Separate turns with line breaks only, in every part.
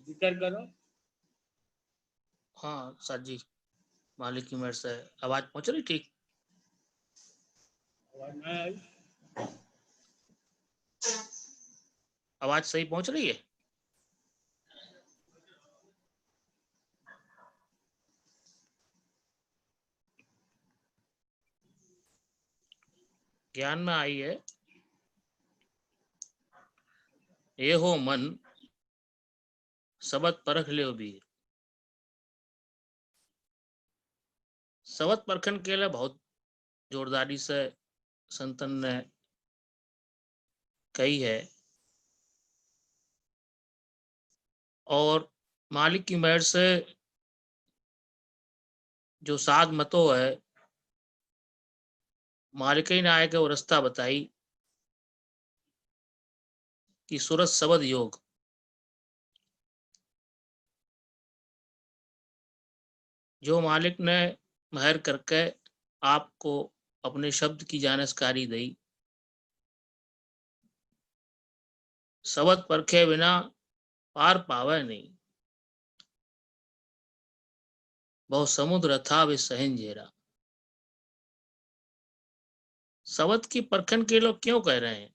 जिक्र करो।
हाँ सर जी, मालिक की मेहर से आवाज पहुंच रही ठीक?
आवाज नहीं आई।
आवाज सही पहुंच रही है? ज्ञान में आई है, ये हो मन सबत परख लियो भी। सबत परखन के लिए बहुत जोरदारी से संतन ने कही है, और मालिक की मेहर से जो साध मतो है, मालिक ही ने आए के वो रास्ता बताई कि सूरत शब्द योग। जो मालिक ने मेहर करके आपको अपने शब्द की जानकारी दी, शब्द परखे बिना पार पावे नहीं। बहुत समुद्र था वे सहन झेरा। शब्द की परखन के लोग क्यों कह रहे हैं?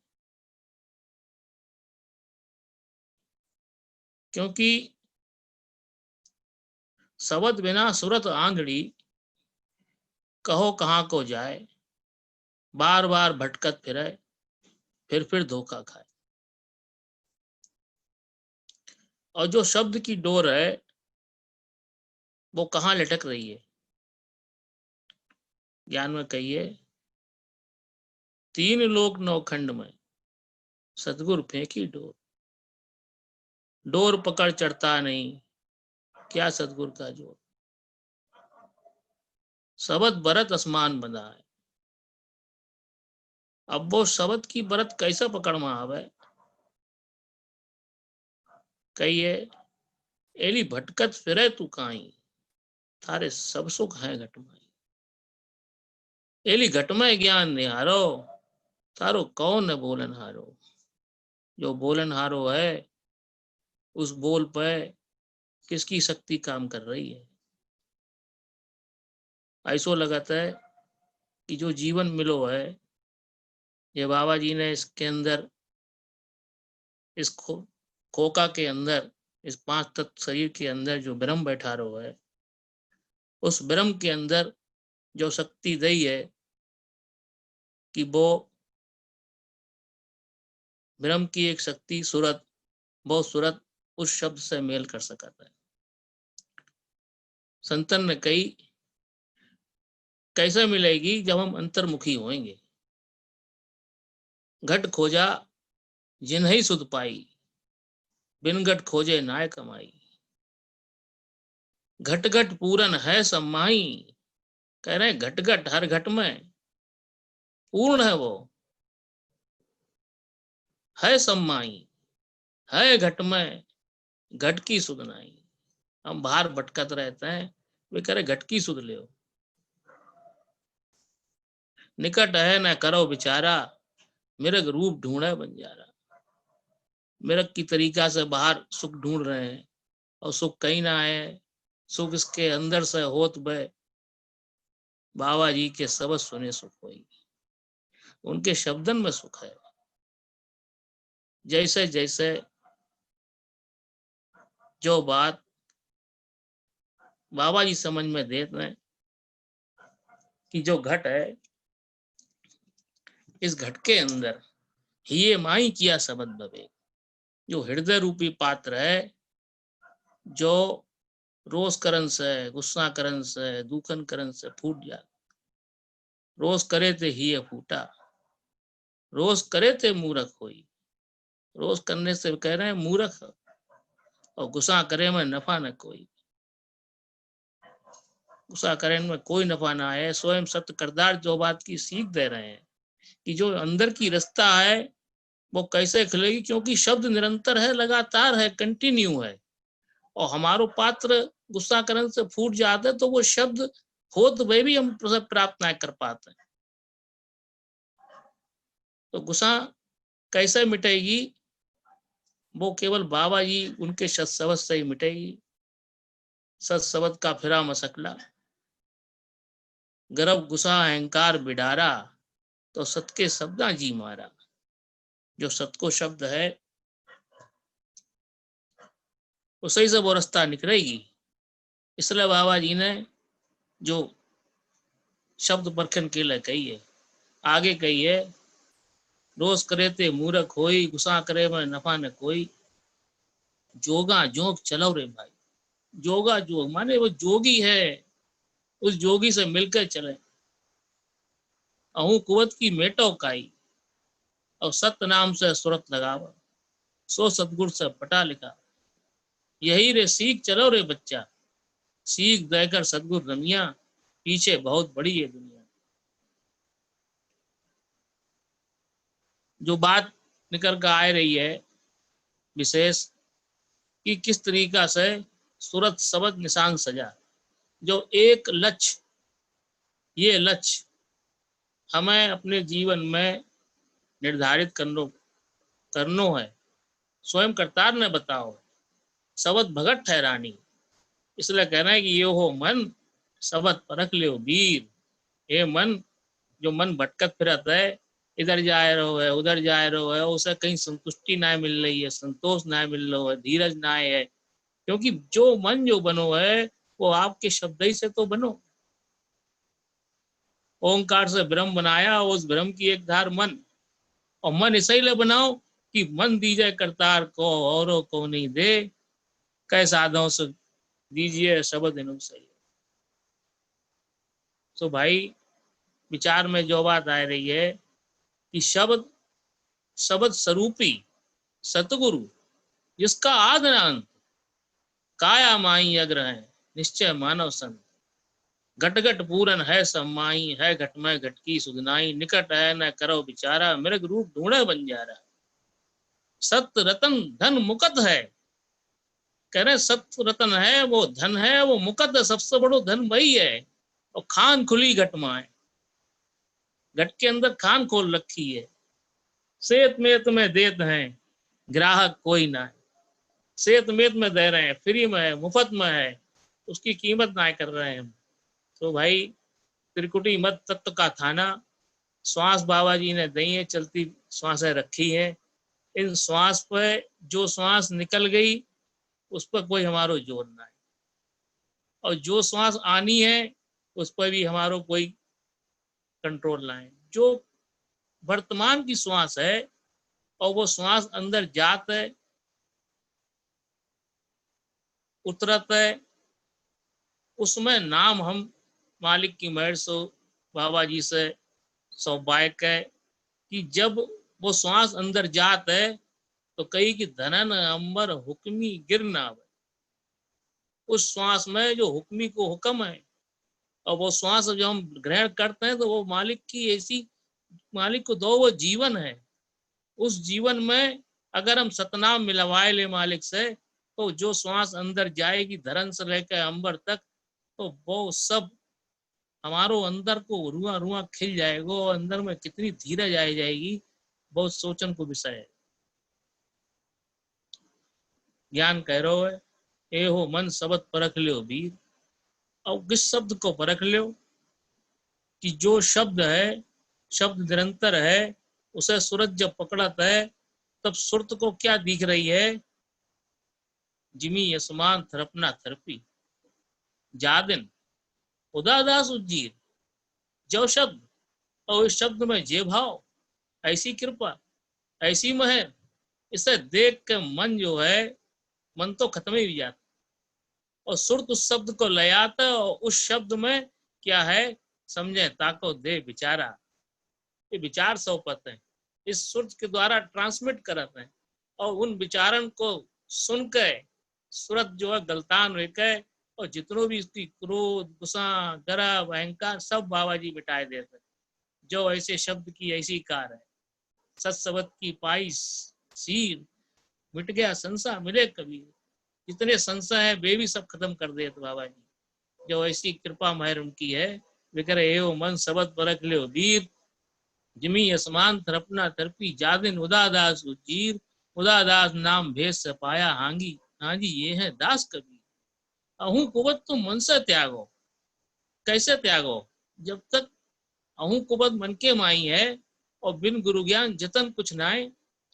क्योंकि शब्द बिना सूरत आंगड़ी कहो कहाँ को जाए, बार बार भटकत फिरे फिर धोखा खाए। और जो शब्द की डोर है वो कहाँ लटक रही है? ज्ञान में कहिए, तीन लोक नौखंड में सतगुरु फेंकी डोर। डोर पकड़ चढ़ता नहीं, क्या सतगुरु का जोर। शब्द बरत आसमान बंधा है। अब वो शब्द की बरत कैसे पकड़ में आवे? कहिए, एली भटकत फिरे तू काई, थारे सब सुख है घटमाई। एली घट में ज्ञान निहारो, तारो कौन है बोलन हारो। जो बोलन हारो है, उस बोल पे किसकी शक्ति काम कर रही है? ऐसो लगता है कि जो जीवन मिलो है, ये बाबा जी ने इसके अंदर, इस खोका के अंदर, इस पांच तत्व शरीर के अंदर जो ब्रह्म बैठा रहो है, उस ब्रह्म के अंदर जो शक्ति दी है कि वो ब्रह्म की एक शक्ति सूरत, वो सूरत उस शब्द से मेल कर सकता है। संतन ने कही, कैसे मिलेगी? जब हम अंतर्मुखी होंगे। घट खोजा जिन्हीं सुध पाई, बिन घट खोजे नाय कमाई। घट घट पूरन है समाई। कह रहे घट घट हर घट में पूर्ण है वो, है सम्माई, है घट में घट की सुध नहीं। हम बाहर भटकत रहते हैं, वे कह रहे घट की सुध ले। निकट है न करो विचारा, मिर्ग रूप ढूंढे बंजारा। मिर्ग की तरीका से बाहर सुख ढूंढ रहे हैं, और सुख कहीं ना है। सुख इसके अंदर से होत बे। बाबा जी के सबद सुने सुख होई, उनके शब्दन में सुख है। जैसे जैसे जो बात बाबा जी समझ में देते हैं कि जो घट है, इस घट के अंदर ही माई किया शब्द बवे। जो हृदय रूपी पात्र है, जो रोष करण से, गुस्सा करण से, दुखन करण से फूट जाता। रोष करे थे ही फूटा, रोष करे थे मूर्ख होई। रोष करने से कह रहे हैं मूर्ख, और गुस्सा करे में नफा न कोई। गुस्सा करे में कोई नफा ना है। स्वयं सत्य करदार जो बात की सीख दे रहे हैं कि जो अंदर की रास्ता है वो कैसे खुलेगी, क्योंकि शब्द निरंतर है, लगातार है, कंटिन्यू है। और हमारो पात्र गुस्सा करने से फूट जाते तो वो शब्द हो तो वे भी हम प्राप्त ना कर पाते। तो गुस्सा कैसे मिटेगी? वो केवल बाबा जी उनके सत्सवत से ही मिटेगी। सत्सवत का फिरा मसकला, गर्भ गुस्सा अहंकार बिडारा, तो सत के शब्दा जी मारा। जो सत को शब्द है उसे से वो रास्ता निकलेगी। इसलिए बाबा जी ने जो शब्द परखन के लिए कही है, आगे कही है, रोज करे ते मूर्ख होई, गुस्सा करे में नफा न कोई, जोगा जोग चलो रे भाई। जोगा जोग माने वो जोगी है, उस जोगी से मिलकर चले। अहू कुवत की मेटो काई, और सत्य नाम से सुरत लगावा, सो सतगुरु से पटा लिखा। यही रे सीख चलो रे बच्चा, सीख देकर सतगुरु रमिया, पीछे बहुत बड़ी है दुनिया। जो बात निकल कर आ रही है विशेष कि किस तरीका से सूरत शब्द निशान सजा। जो एक लक्ष्य, ये लक्ष्य हमें अपने जीवन में निर्धारित करनो है। स्वयं करतार ने बताओ, शब्द भगत ठहरानी। इसलिए कहना है कि ये हो मन शब्द परख लियो वीर। हे मन, जो मन भटकत फिरत है, इधर जा रहो है उधर जा रहो है, उसे कहीं संतुष्टि ना मिल रही है, संतोष ना मिल रहा है, धीरज ना है। क्योंकि जो मन जो बनो है वो आपके शब्द ही से तो बनो। ओंकार से ब्रह्म बनाया, उस ब्रह्म की एक धार मन, और मन इसलिए बनाओ कि मन दीजिए करतार को, औरों को नहीं दे, कै साधों से दीजिए शब्द इनु सही। तो भाई विचार में जो बात आ रही है कि शब्द शब्द स्वरूपी सतगुरु, जिसका आदि अंत, काया माई अग्र है निश्चय मानव संत। घट घट पूरन है समाई, है घट में घट की सुधनाई, निकट है न करो बिचारा, मृग रूप ढूंढे बंजारा। सत्य रतन धन मुकद है, कह रहे सत्य रतन है वो धन है, वो मुकद सबसे बड़ो धन वही है। और खान खुली घट माए, घट के अंदर खान खोल रखी है। सेत मेत में देत हैं, ग्राहक कोई ना है। सेत मेत में दे रहे हैं, फ्री में है, मुफ्त में है, उसकी कीमत ना कर रहे हैं। तो भाई त्रिकुटी मत तत्व का थाना, श्वास बाबा जी ने दी है, चलती श्वासें रखी है। इन श्वास पे जो श्वास निकल गई उस पर कोई हमारो जोर ना है, और जो श्वास आनी है उस पर भी हमारो कोई कंट्रोल ना है। जो वर्तमान की श्वास है और वो श्वास अंदर जात है उतरत है, उसमें नाम हम मालिक की मेहर से बाबा जी से सौभाग्य है कि जब वो श्वास अंदर जात है तो कही कि धनन अंबर हुक्मी गिर ना। उस श्वास में जो हुक्मी को हुक्म है, और वो श्वास जो हम ग्रहण करते हैं तो वो मालिक की ऐसी, मालिक को दो वो जीवन है। उस जीवन में अगर हम सतनाम मिलवाए ले मालिक से, तो जो श्वास अंदर जाएगी धरन से लेकर अंबर तक, तो वो सब हमारो अंदर को रुआ रुआ खिल जाएगा, और अंदर में कितनी धीरज आ जाएगी, बहुत सोचन को विषय है। ज्ञान कह रहे हो ए हो मन शब्द परख लियो वीर। और किस शब्द को परख लियो कि जो शब्द है, शब्द निरंतर है, उसे सूरज जब पकड़ता है तब सुरत को क्या दिख रही है, जिमी असमान थरपना थरपी, जादिन उदादास उज्जीर। जो शब्द और इस शब्द में जे भाव, ऐसी कृपा, ऐसी महर, इसे देख के मन जो है, मन तो खत्म ही जाता, और सुरत उस शब्द को ले आता है, और उस शब्द में क्या है समझे ताको दे विचारा। ये विचार सौपत है, इस सुरत के द्वारा ट्रांसमिट करते हैं, और उन विचारण को सुन के सूरत जो है गलतान होकर, और जितनों भी इसकी क्रोध गुस्सा गर्व अहंकार सब बाबा जी मिटाए देते हैं। जो ऐसे शब्द की ऐसी कार है, सत्सवत की पाई सीर, मिट गया संशय मिले कबीर। जितने संशय है वे भी सब खत्म कर देते बाबा जी, जो ऐसी कृपा महर उनकी है। विकर एव मन शब्द परख लो वीर, जिमी असमान थरपना थरपी जादिन उदादास उचीर, उदादास नाम भेष से पाया हांगी, हाँ जी ये है दास कबीर। अहू कुबत तो मन से त्यागो, कैसे त्यागो? जब तक अहू कुबत मन के माई है और बिन गुरु ज्ञान जतन कुछ नाए।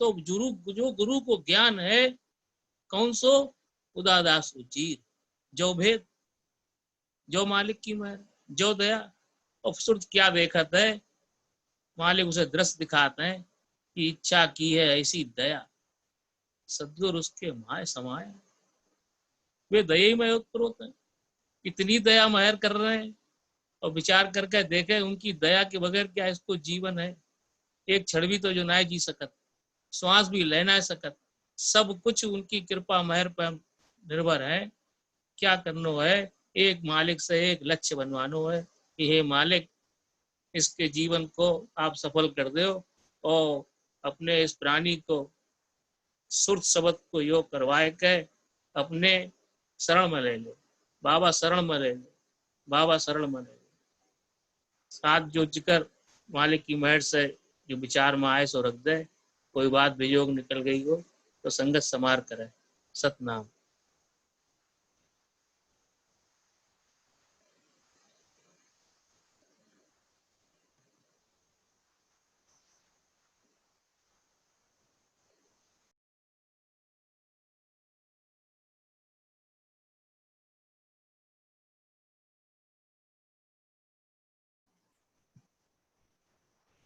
तो जो गुरु को ज्ञान है कौन सो? उदादास उचीर, जो भेद, जो मालिक की महर, जो दया। और सुरत क्या देखत है? मालिक उसे दृश्य दिखाते हैं कि इच्छा की है ऐसी दया, सदगुरु उसके माय समाया। वे दया में उत्प्रोत है, इतनी दया महर कर रहे हैं। और विचार करके देखे उनकी दया के बगैर क्या इसको जीवन है? एक क्षण भी तो जो ना जी सकत, श्वास भी ले ना सकत, सब कुछ उनकी कृपा महर पर निर्भर है। क्या करनो है? एक मालिक से एक लक्ष्य बनवानो है कि हे मालिक इसके जीवन को आप सफल कर दो और अपने इस प्राणी को सुरत शब्द को योग करवाए के अपने शरण में ले लो। बाबा शरण में ले लो, बाबा शरण में ले लो। साथ जो जिक्र मालिक की मेहर से जो विचार में आए सो रख दे। कोई बात वियोग निकल गई हो तो संगत समार करे। सतनाम।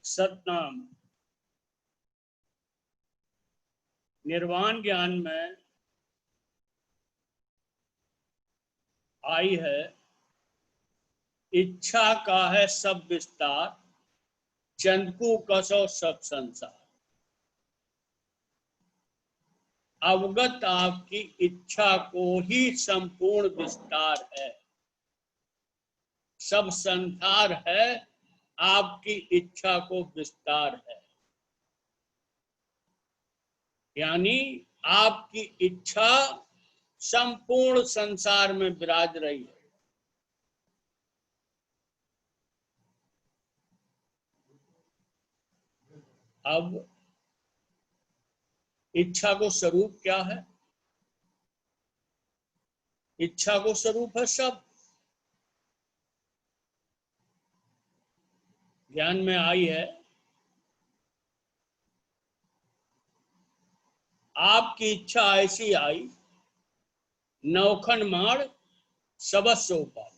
सतनाम। निर्वाण ज्ञान में आई है, इच्छा का है सब विस्तार, चंदकू कसो सब संसार। अवगत आपकी इच्छा को ही संपूर्ण विस्तार है, सब संसार है आपकी इच्छा को विस्तार है। यानी आपकी इच्छा संपूर्ण संसार में विराज रही है। अब इच्छा को स्वरूप क्या है? इच्छा को स्वरूप है सब। ज्ञान में आई है, आपकी इच्छा ऐसी आई, नौखन माड़ सबस्व पार।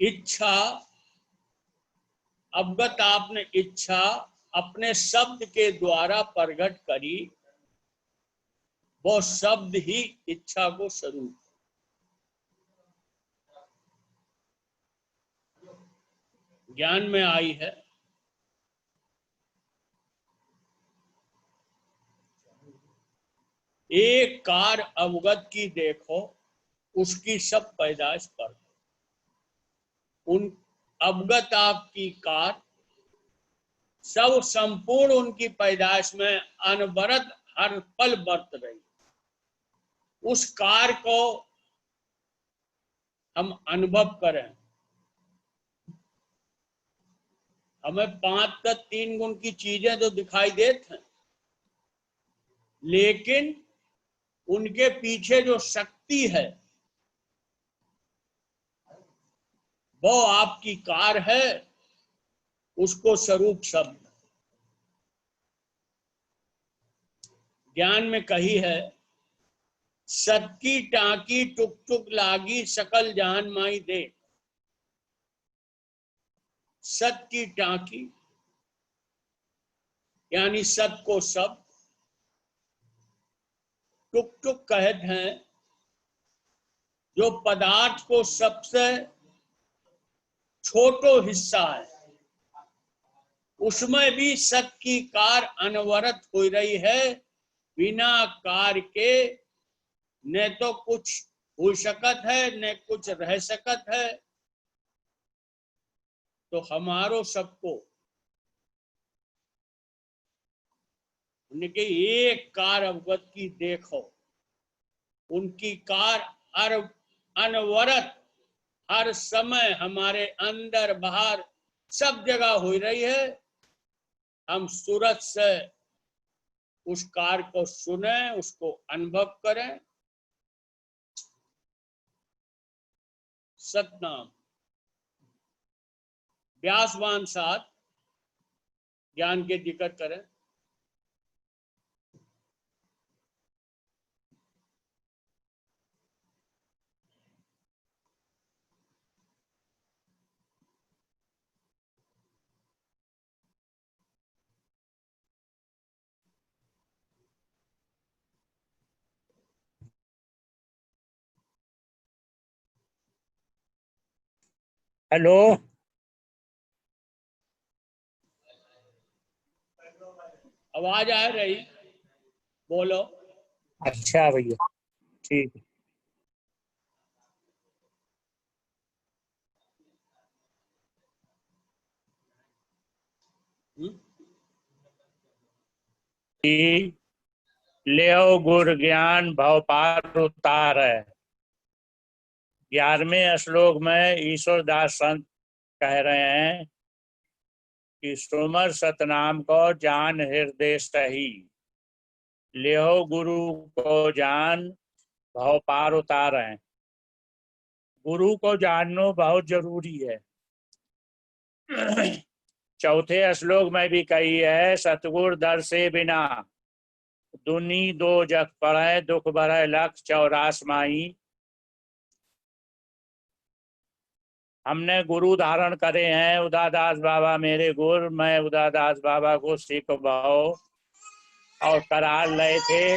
इच्छा, अवगत आपने इच्छा अपने शब्द के द्वारा प्रकट करी, वो शब्द ही इच्छा को स्वरूप। ज्ञान में आई है, एक कार अवगत की देखो, उसकी सब पैदाइश पर उन अवगत आपकी कार सब संपूर्ण उनकी पैदाइश में अनवरत हर पल बरत रही। उस कार को हम अनुभव करें, हमें 5 का 3 गुण की चीजें तो दिखाई देते हैं, लेकिन उनके पीछे जो शक्ति है वो आपकी कार है, उसको स्वरूप शब्द। ज्ञान में कही है, सत की टाकी टुक टुक लागी सकल जान माई दे। सत की टाकी यानी सत को सब, टुक टुक कहते हैं जो पदार्थ को सबसे छोटो हिस्सा है, उसमें भी सत की कार अनवरत हो रही है। बिना कार के न तो कुछ हो सकत है न कुछ रह सकत है। तो हमारो सबको उनके एक कार अवगत की देखो, उनकी कार अनवरत हर समय हमारे अंदर बाहर सब जगह हो रही है। हम सूरत से उस कार्य को सुने, उसको अनुभव करें। सतनाम। व्यासवान साथ ज्ञान के दिक्कत करें।
हेलो।
आवाज आ रही? बोलो।
अच्छा भैया, ठीक है। ले गुर ज्ञान भव पार उतार है। 11वें श्लोक में ईश्वरदास संत कह रहे हैं कि सुमर सतनाम को जान हृदय सही, लेहो गुरु को जान भव पार उतार है। गुरु को जानना बहुत जरूरी है। चौथे श्लोक में भी कही है, सतगुर दर से बिना दुनी दो जग पड़े, दुख भरे लख 84 माई। हमने गुरु धारण करे हैं, उदादास बाबा मेरे गुरु। मैं उदादास बाबा को सिख भाव और करार लए थे।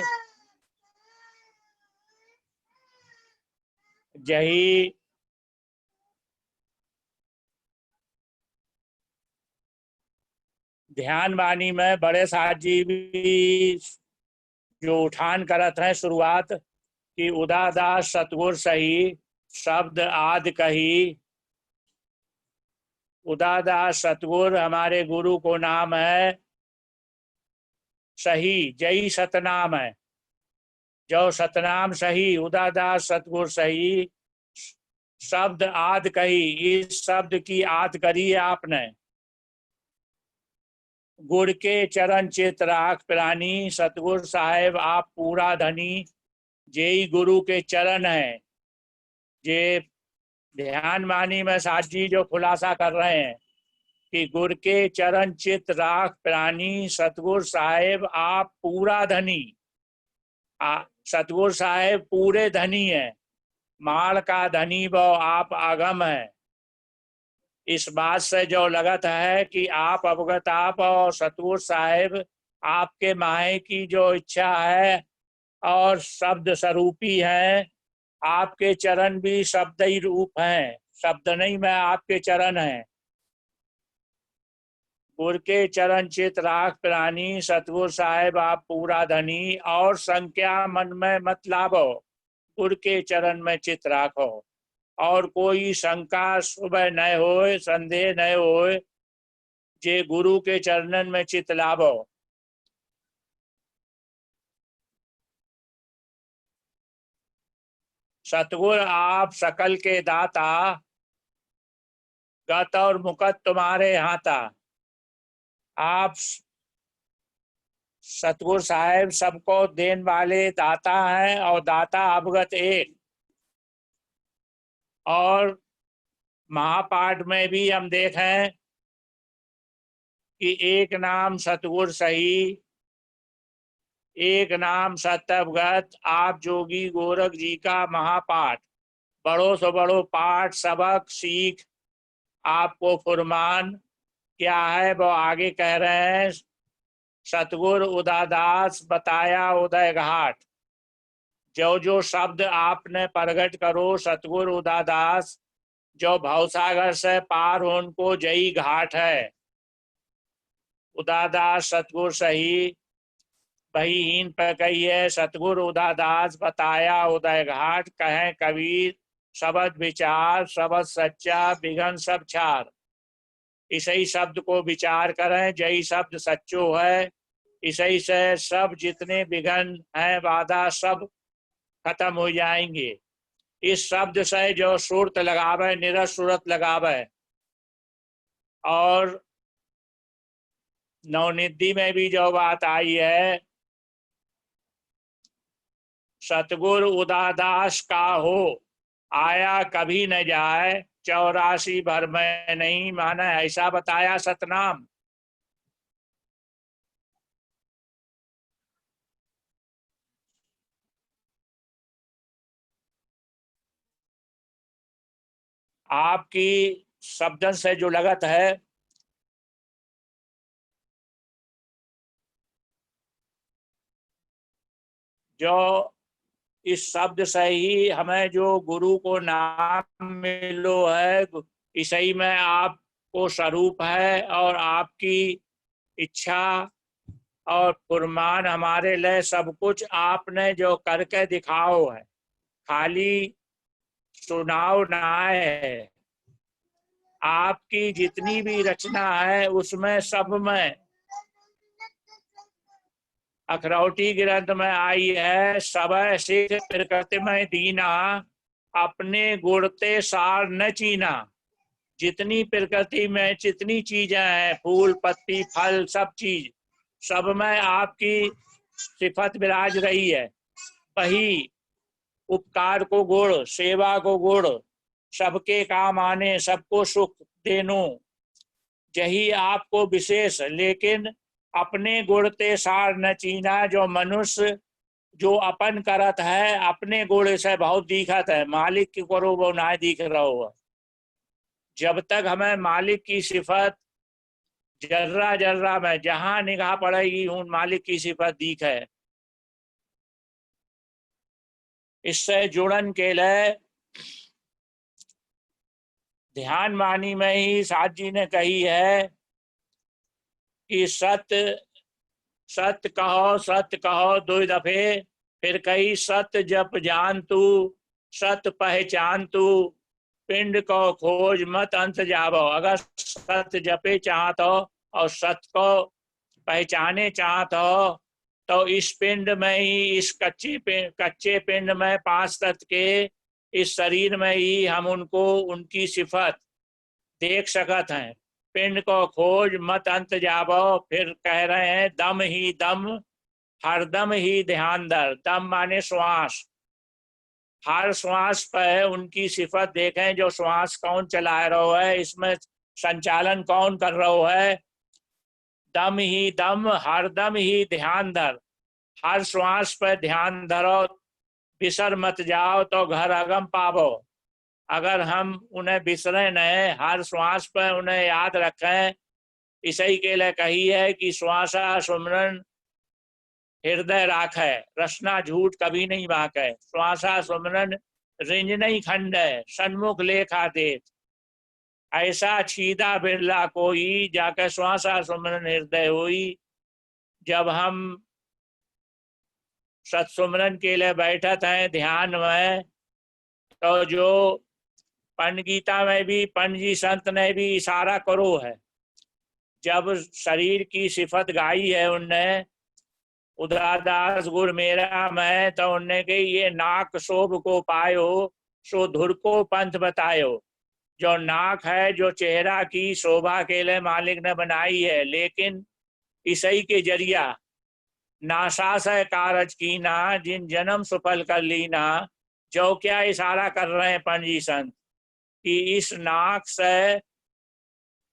यही ध्यान वाणी में बड़े साहब जी भी जो उठान करत हैं शुरुआत कि उदादास सतगुर सही, शब्द आदि कही। उदादास सतगुर हमारे गुरु को नाम है सही, जय सतनाम है। जो सतनाम सही, उदादास सतगुर सही, शब्द आदि कही। इस शब्द की आदि करी है आपने। गुर के चरण चित राख प्राणी, सतगुर साहेब आप पूरा धनी। जेई गुरु के चरण है। जे ध्यान वाणी में साथ जी जो खुलासा कर रहे हैं कि गुर के चरण चित राख प्राणी, सतगुर साहेब आप पूरा धनी। सतगुर साहेब पूरे धनी है। माल का धनी वो आप आगम है। इस बात से जो लगत है कि आप अवगत आप और सतगुर साहेब आपके माहे की जो इच्छा है और शब्द स्वरूपी है। आपके चरण भी शब्द ही रूप हैं, शब्द नहीं में आपके चरण हैं। गुर के चरण चित राख प्राणी, सतगुर साहेब आप पूरा धनी। और संख्या मन में मत लाभो, गुर के चरण में चित राखो। और कोई शंका सुबह न होए, संदेह न होए, जे गुरु के चरणन में चित लाभो। सतगुर आप सकल के दाता, गत और मुकत तुम्हारे हाथा। आप सतगुर साहेब सबको देन वाले दाता हैं और दाता अवगत एक। और महापाठ में भी हम देखें कि एक नाम सतगुर सही, एक नाम सत्यवगत। आप जोगी गोरख जी का महापाठ, बड़ो से बड़ो पाठ, सबक सीख आपको फुरमान क्या है वो आगे कह रहे हैं। सतगुर उदादास बताया उदय घाट। जो जो शब्द आपने प्रकट करो सतगुर उदादास, जो भवसागर से पार हो उनको जई घाट है। उदादास सतगुर सही, बहीहीन पर कहिए सतगुर उदादास बताया उदय घाट। कहें कबीर शब्द विचार, शब्द सच्चा बिघन सब छार। इसी शब्द को विचार करें, जय शब्द सच्चो है। इसी से सब जितने विघन हैं बाधा सब खत्म हो जाएंगे। इस शब्द से जो सुरत लगावे, निरस सुरत लगावे। और नवनिधि में भी जो बात आई है, सतगुर उदादास का हो, आया कभी न जाए, 84 भर में नहीं माना, ऐसा बताया सतनाम। आपकी शब्दन से जो लगत है, जो इस शब्द से ही हमें जो गुरु को नाम मिलो है, इसी में आपको स्वरूप है और आपकी इच्छा और फुरमान हमारे लिए सब कुछ आपने जो करके दिखाओ है, खाली सुनाओ ना है। आपकी जितनी भी रचना है उसमें सब में, अखरौटी ग्रंथ में आई है, सब सिख प्रकृति में दीना, अपने गुणते सार न चीना। जितनी प्रकृति में जितनी चीजें हैं, फूल पत्ती फल सब चीज, सब में आपकी सिफत विराज रही है। वही उपकार को गुण, सेवा को गुण, सबके काम आने, सबको सुख देनो, यही आपको विशेष। लेकिन अपने गुण ते सार न चीना, जो मनुष्य जो अपन करत है, अपने गुण से बहुत दिखत है, मालिक की करो वो ना दिख रहा हो। जब तक हमें मालिक की सिफत जर्रा जर्रा में जहां निगाह पड़ेगी उन मालिक की सिफत दिख है। इससे जुड़न के लिए ध्यान वाणी में ही साथ जी ने कही है कि सत्य सत्य कहो 2 दफे, फिर कही सत्य जप जान तू, सत्य पहचान तू, पिंड को खोज मत अंत जावो। अगर सत्य जपे चाहत हो और सत्य को पहचाने चाहत हो तो इस पिंड में ही, इस कच्चे पिंड में 5 तत्व के इस शरीर में ही हम उनको उनकी सिफत देख सकत हैं। पिंड को खोज मत अंत जावो। फिर कह रहे हैं दम ही दम, हरदम ही ध्यान दर। दम माने श्वास, हर श्वास पर उनकी सिफत देखें, जो श्वास कौन चला रहा है, इसमें संचालन कौन कर रहा है। दम ही दम, हरदम ही ध्यान दर। हर श्वास पर ध्यान धरो, बिसर मत जाओ तो घर अगम पावो। अगर हम उन्हें बिसरे नहीं, हर श्वास पर उन्हें याद रखें। इसी के लिए कही है कि श्वासा सुमरन हृदय राखे, रसना झूठ कभी नहीं बाके। श्वासा सुमरन रिंज नहीं खंडे, सन्मुख लेखा देत। ऐसा छीदा बिरला कोई, जाके श्वासा सुमरन हृदय हुई। जब हम सत्सुमरन के लिए बैठत हैं ध्यान में, तो जो पंड गीता में भी पंड जी संत ने भी इशारा करो है। जब शरीर की सिफत गाई है उनने, उदादास गुर मेरा में, तो उनने कही ये नाक शोभ को पायो, सो धुर को पंथ बतायो। जो नाक है, जो चेहरा की शोभा के लिए मालिक ने बनाई है, लेकिन इसी के जरिया नासा से कारज की ना, जिन जन्म सुफल कर ली ना। जो क्या इशारा कर रहे हैं पंजी संत कि इस नाक से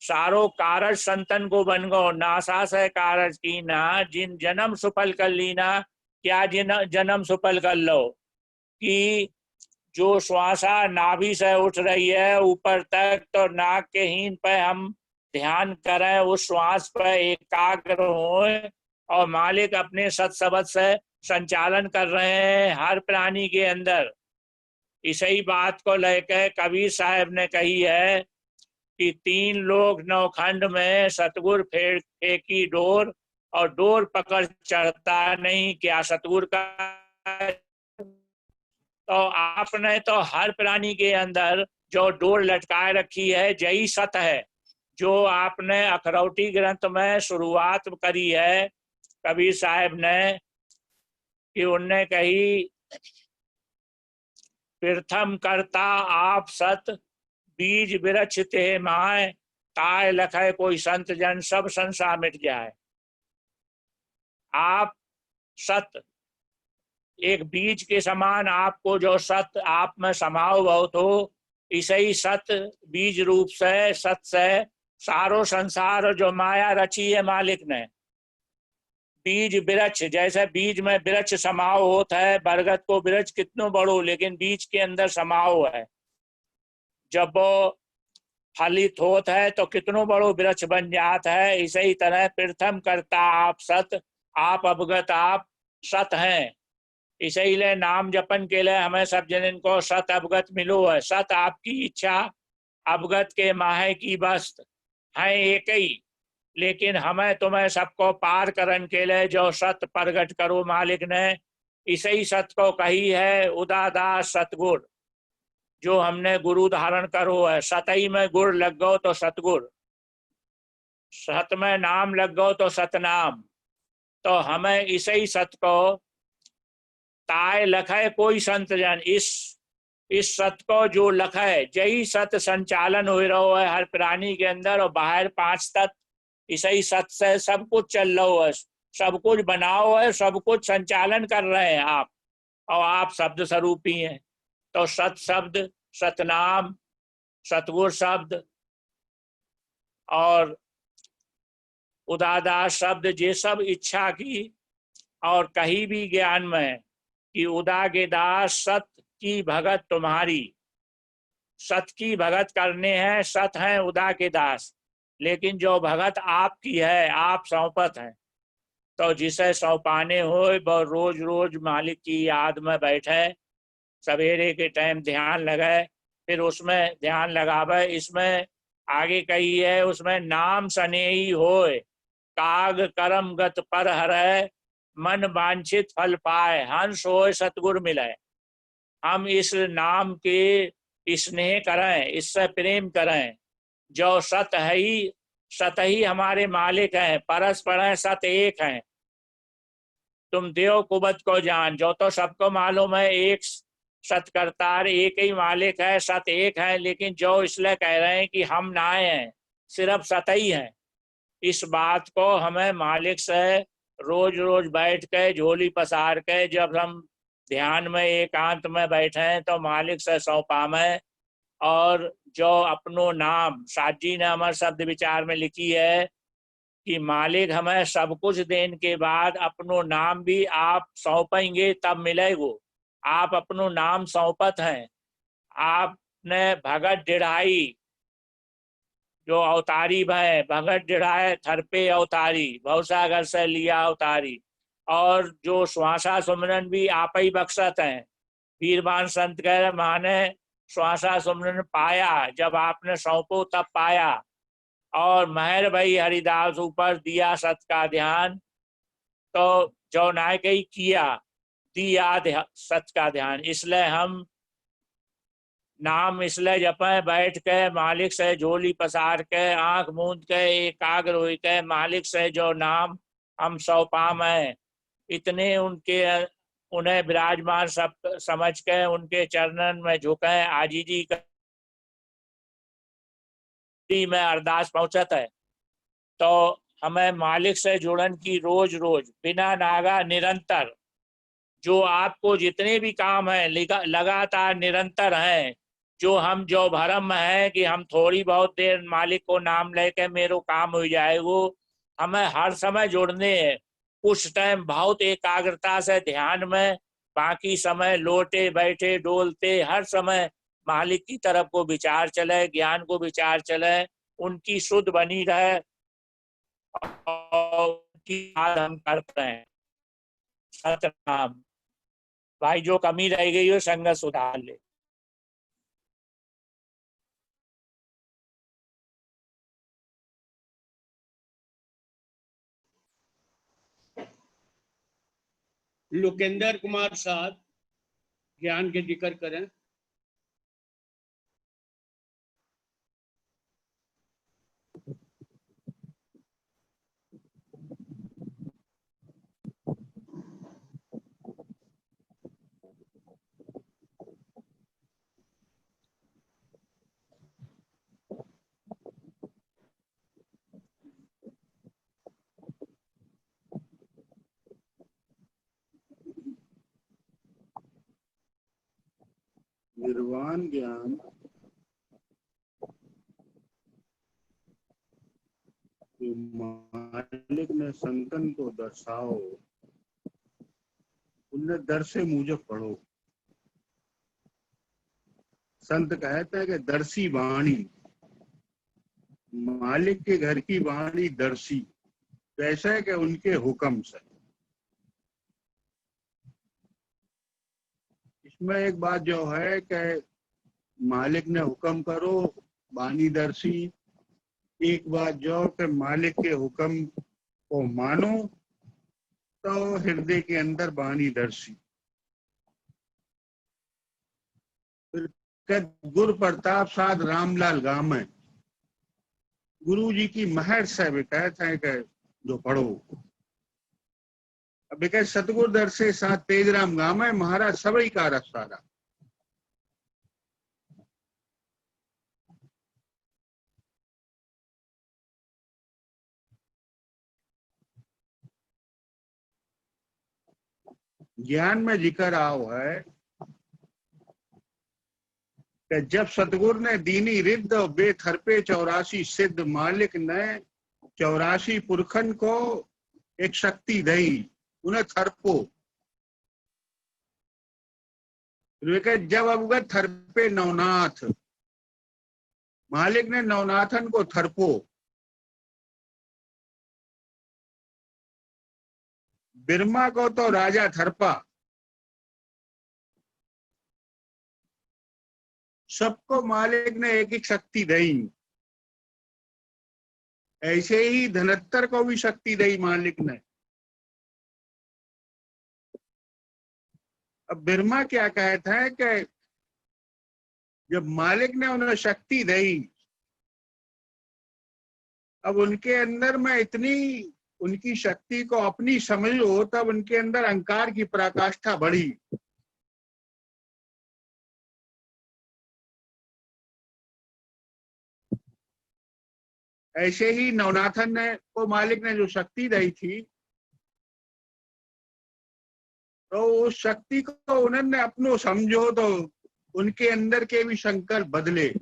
सारो कारज संतन को बन गो। नासा से कारज की ना, जिन जन्म सुफल कर ली ना। क्या जिन जन्म सुफल कर लो कि जो श्वासा नाभि से उठ रही है ऊपर तक, तो नाक के हीन पे हम ध्यान करें, उस श्वास पर एकाग्र हों, और मालिक अपने सत्सबद से संचालन कर रहे हैं हर प्राणी के अंदर। इसी बात को लेकर कबीर साहब ने कही है कि 3 लोग 9 खंड में सतगुर फेंकी डोर, और डोर पकड़ चढ़ता नहीं। क्या सतगुर का? तो आपने तो हर प्राणी के अंदर जो डोर लटकाए रखी है, यही सत है जो आपने अखरौटी ग्रंथ में शुरुआत करी है कबीर साहब ने, कि उनने कही प्रथम करता आप सत, बीज वृक्ष ते माय, ताय लखै कोई संत जन, सब संसार मिट जाए। आप सत, एक बीज के समान आपको जो सत आप में समाओ बहुत हो, इसे ही सत बीज रूप से सत से सारो संसार जो माया रची है मालिक ने। बीज वृक्ष, जैसे बीज में वृक्ष समाओ होता है, बरगद को वृक्ष कितनो बड़ो लेकिन बीज के अंदर समाओ है, जब वो फलित होता है तो कितनो बड़ो वृक्ष बन जाता है। इसी तरह प्रथम करता आप सत, आप अवगत आप सत हैं। इसीलिए नाम जपन के लिए हमें सब जन को सत अवगत मिलो है। सत आपकी इच्छा, अवगत के माहे की बस्त है एक ही, लेकिन हमें तुम्हें सबको पार करन के लिए जो सत प्रगट करो मालिक ने, इसी सत को कही है उदादास सतगुर, जो हमने गुरु धारण करो है। सतई में गुर लग गो तो सतगुर, सत में नाम लग गो तो सतनाम। तो हमें इसी सत को ताय लखै कोई संत जन, इस सत को जो लखै, जही सत संचालन हो रहा है हर प्राणी के अंदर, और बाहर पांच तत्व इसी सत से सब कुछ चल रहा है, सब कुछ बनाओ है, सब कुछ संचालन कर रहे हैं आप, और आप शब्द स्वरूपी हैं। तो सत शब्द, सतनाम, सतगुर शब्द और उदादास शब्द, ये सब इच्छा की और कहीं भी ज्ञान में कि उदा के दास सत की भगत तुम्हारी, सत की भगत करने हैं, सत हैं उदा के दास, लेकिन जो भगत आपकी है आप सौंपत हैं। तो जिसे सौंपाने हो वो रोज रोज मालिक की याद में बैठे, सवेरे के टाइम ध्यान लगे, फिर उसमें ध्यान लगावे। इसमें आगे कही है, उसमें नाम सनेही होए, काग करम गत पर हरै, मन वांछित फल पाए, हंस होए सतगुर मिले। हम इस नाम के स्नेह करें, इससे प्रेम करें। जो सत है ही, सत ही हमारे मालिक हैं, परस्पर हैं, सत एक हैं। तुम देव कुबत को जान, जो तो सबको मालूम है एक सतकर्तार एक ही मालिक है, सत एक है, लेकिन जो इसलिए कह रहे हैं कि हम ना हैं, सिर्फ सत ही हैं। इस बात को हमें मालिक से रोज रोज बैठ के झोली पसार के, जब हम ध्यान में एकांत में बैठे हैं तो मालिक से सौंपा में। और जो अपनो नाम, साथ जी ने हमारे शब्द विचार में लिखी है कि मालिक हमें सब कुछ देने के बाद अपनो नाम भी आप सौंपेंगे तब मिलेगो। आप अपनो नाम सौंपत हैं। आपने भगत डिढ़ाई जो अवतारी भय, भगत डिढ़ाए थरपे अवतारी, भवसागर से लिया अवतारी। और जो श्वासा सुमरन भी आप ही बख्शत हैं। वीरवान संत कह माने श्वासा सुमरन पाया, जब आपने सौंपो तब पाया। और महर भाई हरिदास ऊपर दिया सत का ध्यान, तो जो नायक ही किया दिया सत का ध्यान। इसलिए हम नाम इसलिए जपे बैठ के, मालिक से झोली पसार के, आंख मूंद के, एकाग्र हो के मालिक से जो नाम हम सौंपा में, इतने उनके उन्हें विराजमान सब समझ के उनके चरणन में झुके, आजीजी में अरदास पहुंचत है। तो हमें मालिक से जुड़न की रोज रोज बिना नागा निरंतर, जो आपको जितने भी काम है लगातार निरंतर हैं। जो भरम है कि हम थोड़ी बहुत देर मालिक को नाम लेके मेरो काम हो जाएगो, हमें हर समय जुड़ने हैं। कुछ टाइम बहुत एकाग्रता से ध्यान में, बाकी समय लोटे बैठे डोलते हर समय मालिक की तरफ को विचार चले, ज्ञान को विचार चले, उनकी शुद्ध बनी रहे और उनकी याद हम करते हैं। सतनाम। भाई जो कमी रह गई हो संगत सुधार ले।
लोकेंद्र कुमार साहब ज्ञान के जिक्र करें।
निर्वाण ज्ञान जो मालिक ने संतन को दर्शाओ, उन्हें दर्शे मुझे पढ़ो। संत कहते हैं कि दर्शी वाणी, मालिक के घर की वाणी दर्शी, कैसे कि उनके हुक्म से। इसमें एक बात जो है कि मालिक ने हुक्म करो, वाणी दर्शी। एक बात जो कि मालिक के हुक्म को मानो तो हृदय के अंदर वाणी दर्शी। गुरु प्रताप साध रामलाल गामे, गुरु जी की महर से भी कहते हैं कि जो पढ़ो। अब कह सतगुरु दर से साथ तेजराम गामे, महाराज सबई का रस सारा। ज्ञान में जिक्र आओ है कि जब सतगुरु ने दीनी रिद्ध बेथरपे 84 सिद्ध, मालिक ने 84 पुरखन को एक शक्ति दई, उन्हें थरपो। जब अवगत थरपे नवनाथ, मालिक ने नवनाथन को थरपो। बिरमा को तो राजा थरपा, सबको मालिक ने एक एक शक्ति दी। ऐसे ही धनत्तर को भी शक्ति दी मालिक ने। अब बिरमा क्या कहते हैं कि जब मालिक ने उन्हें शक्ति दी, अब उनके अंदर में इतनी उनकी शक्ति को अपनी समझो, तब उनके अंदर अहंकार की पराकाष्ठा बढ़ी। ऐसे ही नवनाथन ने को मालिक ने जो शक्ति दी थी, तो उस शक्ति को उन्होंने अपनो समझो तो उनके अंदर के भी संकल्प बदले।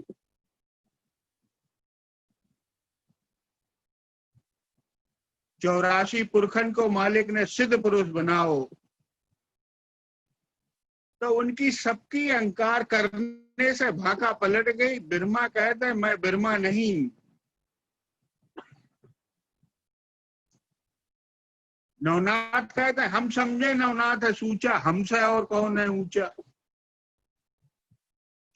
चौरासी पुरखन को मालिक ने सिद्ध पुरुष बनाओ, तो उनकी सबकी अहंकार करने से भाका पलट गई। बिरमा कहते हैं मैं बिरमा नहीं। नवनाथ कहते हैं हम समझे नवनाथ है सूचा, हमसे और कौन है ऊंचा।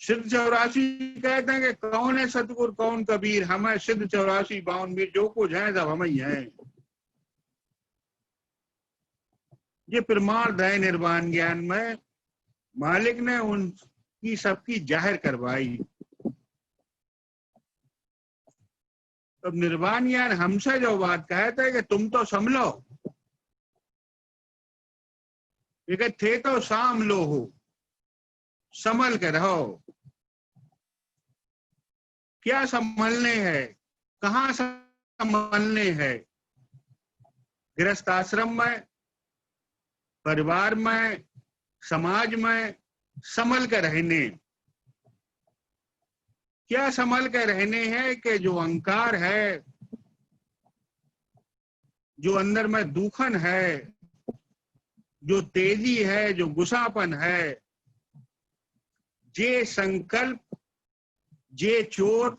सिद्ध 84 कहते हैं कि कौन है सतगुरु कौन कबीर, हमें सिद्ध 84 52 वीर, जो कुछ है सब हम ही हैं। ये प्रमाण है निर्वाण ज्ञान में, मालिक ने उनकी सबकी जाहिर करवाई। तो निर्वाण ज्ञान हमसे जो बात कहते हैं कि तुम तो संभलो, ये थे तो साम लो हो, संभल के रहो। क्या संभलने है, कहाँ संभलने है? गृहस्थ आश्रम में, परिवार में, समाज में संभल के रहने। क्या संभल के रहने हैं कि जो अहंकार है, जो अंदर में दुखन है, जो तेजी है, जो गुस्सापन है, जे संकल्प, जे चोर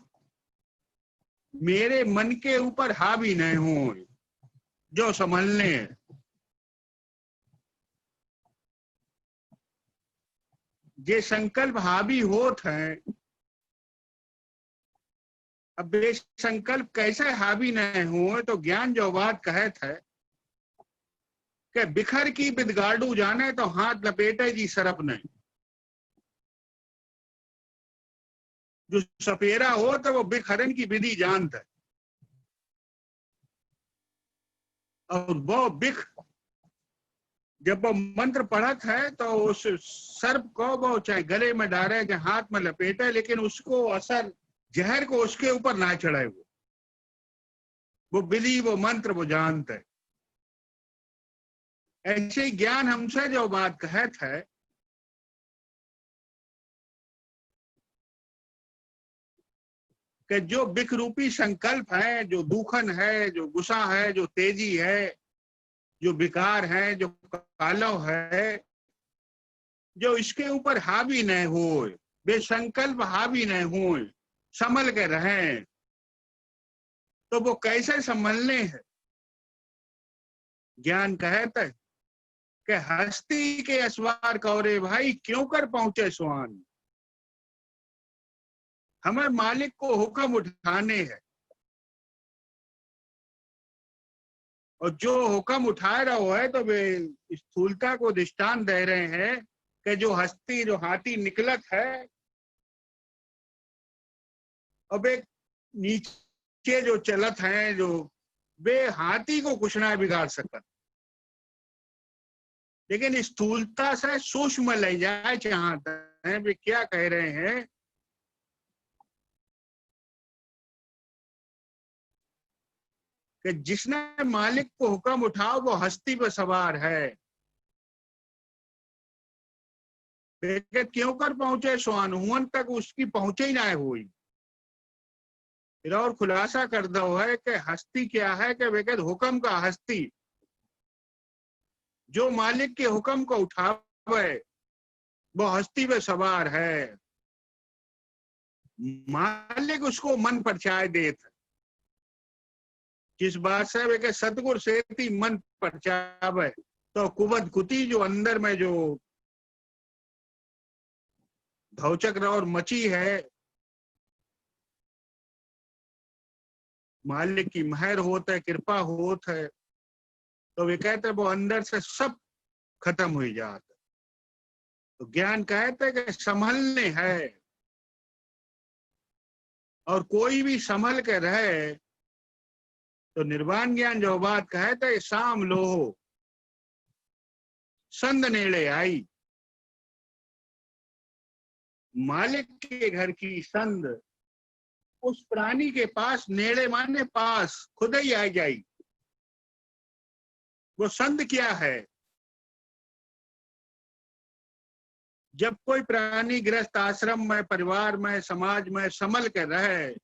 मेरे मन के ऊपर हावी नहीं हो, जो संभलने। जे संकल्प हावी होत है, अब ये संकल्प कैसे हावी नहीं हो, तो ज्ञान जो बात कहत है कि बिखर की बिदगाड़ू जाने तो हाथ लपेटे जी सरप नहीं। जो सपेरा हो तो वो बिखरन की विधि जानता है, और वो बिख जब वो मंत्र पढ़त है तो उस सर्प को वो चाहे गले में डाले चाहे हाथ में लपेटे, लेकिन उसको असर जहर को उसके ऊपर ना चढ़ाए। वो विधि, वो मंत्र वो जानते है। ऐसे ज्ञान हमसे जो बात कहत है कि जो बिख रूपी संकल्प है, जो दूखन है, जो गुस्सा है, जो तेजी है, जो विकार है, जो कालव है, जो इसके ऊपर हावी न हो, बेसंकल्प हावी न हो, संभल के रहें, तो वो कैसे संभलने हैं? ज्ञान कहता है कि हस्ती के असवार कौरे भाई क्यों कर पहुंचे स्वान। हमें मालिक को हुक्म उठाने हैं, और जो हुक्म उठा रहा है तो वे स्थूलता को दृष्टांत दे रहे हैं कि जो हस्ती, जो हाथी निकलत है, अब एक नीचे जो चलत है, जो वे हाथी को कुछ ना बिगाड़ सकत, लेकिन स्थूलता से सूक्ष्म ले जाए चाहते हैं। वे क्या कह रहे हैं कि जिसने मालिक को हुक्म उठाओ वो हस्ती पर सवार है। क्यों कर पहुंचे स्वान, हुन तक उसकी पहुंचे ही ना हुई। फिर और खुलासा कर दो है कि हस्ती क्या है, कि बेकत हुक्म का हस्ती, जो मालिक के हुक्म को उठावे वो हस्ती पे सवार है। मालिक उसको मन परचाए देत, किस बात से वे के सतगुर से मन परचावे, तो कुबद कुती जो अंदर में जो धौचक और मची है, मालिक की महर होत है, कृपा होत है, तो वे कहते वो अंदर से सब खत्म हो जाता। तो ज्ञान कहते कि संभलने है, और कोई भी संभल के रहे तो निर्वाण ज्ञान जो बात कहते शाम लोहो संद नेड़े आई। मालिक के घर की संद उस प्राणी के पास, नेड़े माने पास, खुद ही आ जाई। वो संद क्या है? जब कोई प्राणी गृहस्थ आश्रम में, परिवार में, समाज में संभल के रहे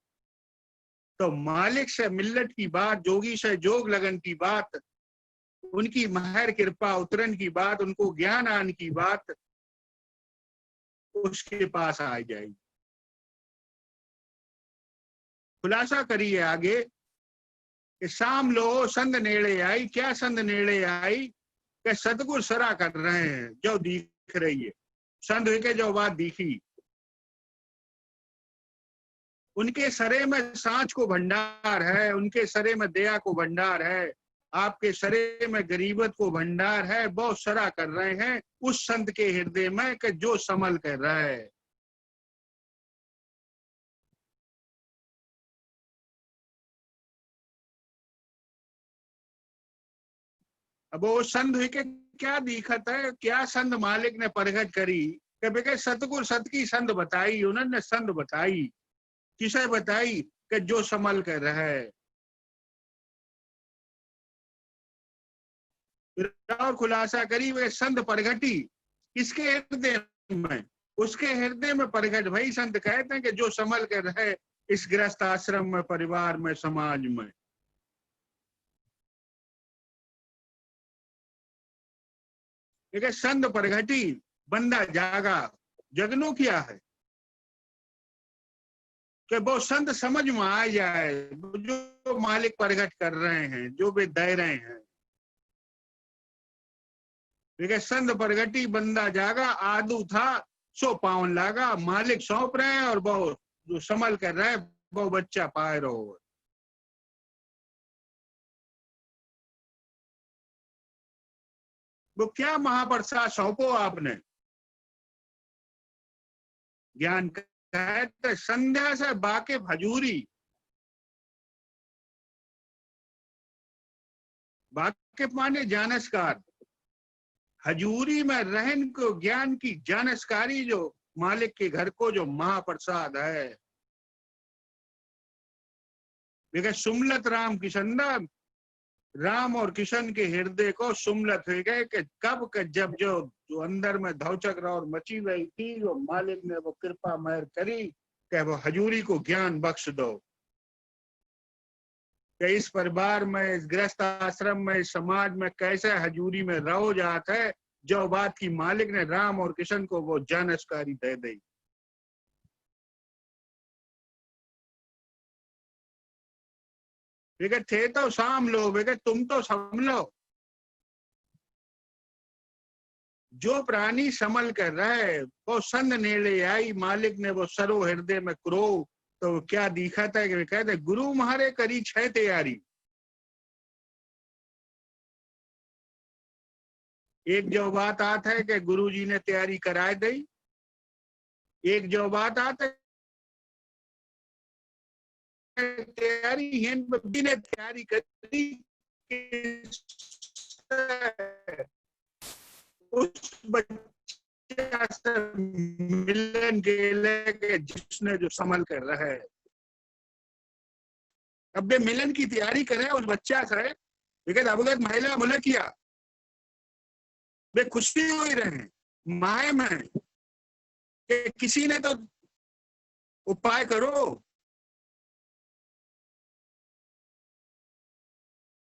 तो मालिक से मिल्लत की बात, जोगी से जोग लगन की बात, उनकी महर कृपा उतरन की बात, उनको ज्ञान आने की बात उसके पास आ जाएगी। खुलासा करिए आगे कि शाम लो संद नेड़े आई। क्या संद नेड़े आई? कि सतगुर सरा कर रहे हैं, जो दिख रही है संद के जो बात दिखी, उनके सरे में सांच को भंडार है, उनके सरे में दया को भंडार है, आपके सरे में गरीबत को भंडार है। बहुत सरा कर रहे हैं उस संत के हृदय में कि जो संभल कर रहा है। अब वो संत के क्या दिखत है, क्या संत मालिक ने परगट करी कि बेके सतगुर सत की संत बताई। उन्होंने संत बताई, किसे बताई? कि जो संभल कर रहे। और खुलासा करी वे संत परगटी किसके हृदय में? उसके हृदय में परगट भाई। संत कहते हैं कि जो संभल कर रहे इस गृहस्थ आश्रम में, परिवार में, समाज में। देखिए संत परगटी, बंदा जागा। जगनो क्या है कि वो संत समझ में आ जाए जो मालिक प्रकट कर रहे हैं, जो वे दे रहे हैं। देखिए संत प्रगटी, बंदा जागा, आदू था सो पावन लागा। मालिक सौंप रहे हैं और वो जो संभल कर रहे हैं वो बच्चा पाए रहो। वो क्या महाप्रसाद सौंपो आपने? ज्ञान कहते संध्या से बाके भजूरी। वाकिफ माने जानसकार। हजूरी में रहन को ज्ञान की जानसकारी जो मालिक के घर को जो महाप्रसाद है। देखिए सुमलत राम किशन, राम और किशन के हृदय को सुमलत हो गए कि कब के जब जो अंदर में धौचक और मची हुई थी, जो मालिक ने वो कृपा महर करी कि वो हजूरी को ज्ञान बख्श दो, कि इस परिवार में, इस गृहस्थ आश्रम में, इस समाज में कैसे हजूरी में रहो जात है, जो बात की मालिक ने राम और किशन को वो जानकारी दे दी। वे थे तो साम लो, वे तुम तो संभलो। जो प्राणी समल कर रहे वो संग नेड़े आई, मालिक ने वो सरो हृदय में क्रो, तो क्या दिखा था कि कहते गुरु महारे करी छह तैयारी। एक जो बात आता है कि गुरु जी ने तैयारी कराए दी, एक जो बात आता है तैयारी भी ने तैयारी करी उस बच्चा से मिलन के लिए जिसने जो समल कर रहा है। अब वे मिलन की तैयारी करे उस बच्चा से, लेकिन अवगत महिला बोले किया वे खुशी हो ही रहे माए में कि किसी ने तो उपाय करो,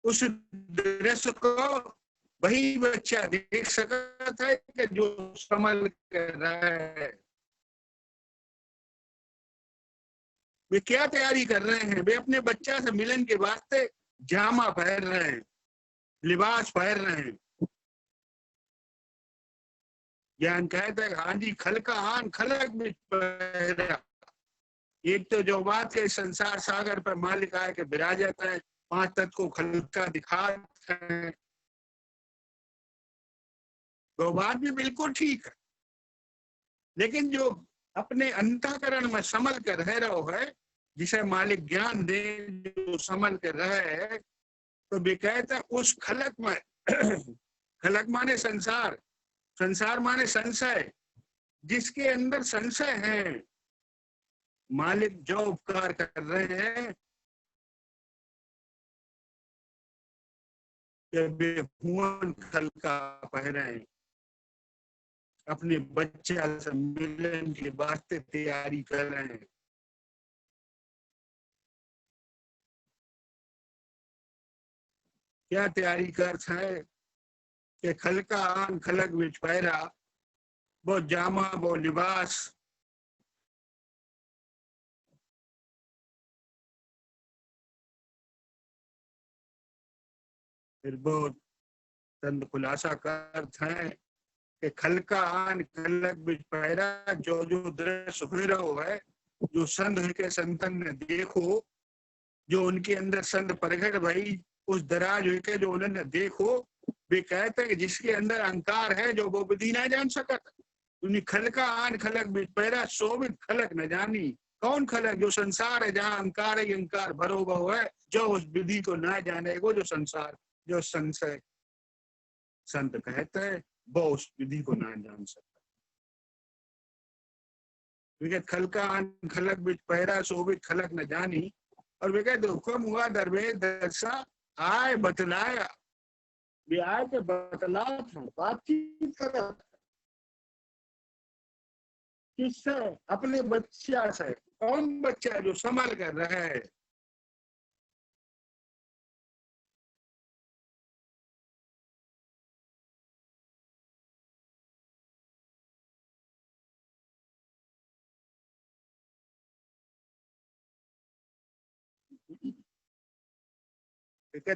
उस दृश्य को वही बच्चा देख सकता था कि जो समल कर रहा है। वे क्या तैयारी कर रहे हैं? वे अपने बच्चा से मिलन के वास्ते जामा पहन रहे हैं, लिबास पहन रहे हैं। ज्ञान कहते हैं हाँ जी, खल का आन खलक में पहरा। एक तो जो बात के संसार सागर पर मालिक आए के विराजत है, पांच तत्व को खलका दिखा है, वो बात भी बिल्कुल ठीक है। लेकिन जो अपने अंतःकरण में समल कर रह रहा है, जिसे मालिक ज्ञान दे, जो समल कर रहा है, तो वे कहते हैं उस खलक में खलक माने संसार, संसार माने संशय, जिसके अंदर संशय है, मालिक जो उपकार कर रहे हैं कि वे हुन खलका पहरे, अपने बच्चे से मिलन के वास्ते तैयारी कर रहे हैं। क्या तैयारी कर है कि खलका आन खलक विच पहरा, वो जामा वो लिबास, फिर वो तंद खुलासा कर है कि खलका आन खलक विच पहरा, जो जो दृश्य हो रहा है, जो संत के संतन ने देखो, जो उनके अंदर संत प्रगट भाई उस दराज हुए जो उन्होंने देखो, वे कहते हैं कि जिसके अंदर अहंकार है जो वो विधि ना जान सकत, उन्हीं खलका आन खलक विच पहरा, शोभित खलक न जानी। कौन खलक? जो संसार है, जहाँ अहंकार है, अहंकार भरो बहु है, जो उस विधि को ना जाने, वो जो संसार, जो संशय संत कहते हैं, वो उस विधि को ना जान सकता। वे खलका आन खलक विच पहरा, शोभित खलक न जानी। और वे कहते हुक्म हुआ दरवेश दर्शा आए बतलाया, वे आए के बतला था, बातचीत कर किससे? अपने बच्चा से। कौन बच्चा? जो संभाल कर रहा है।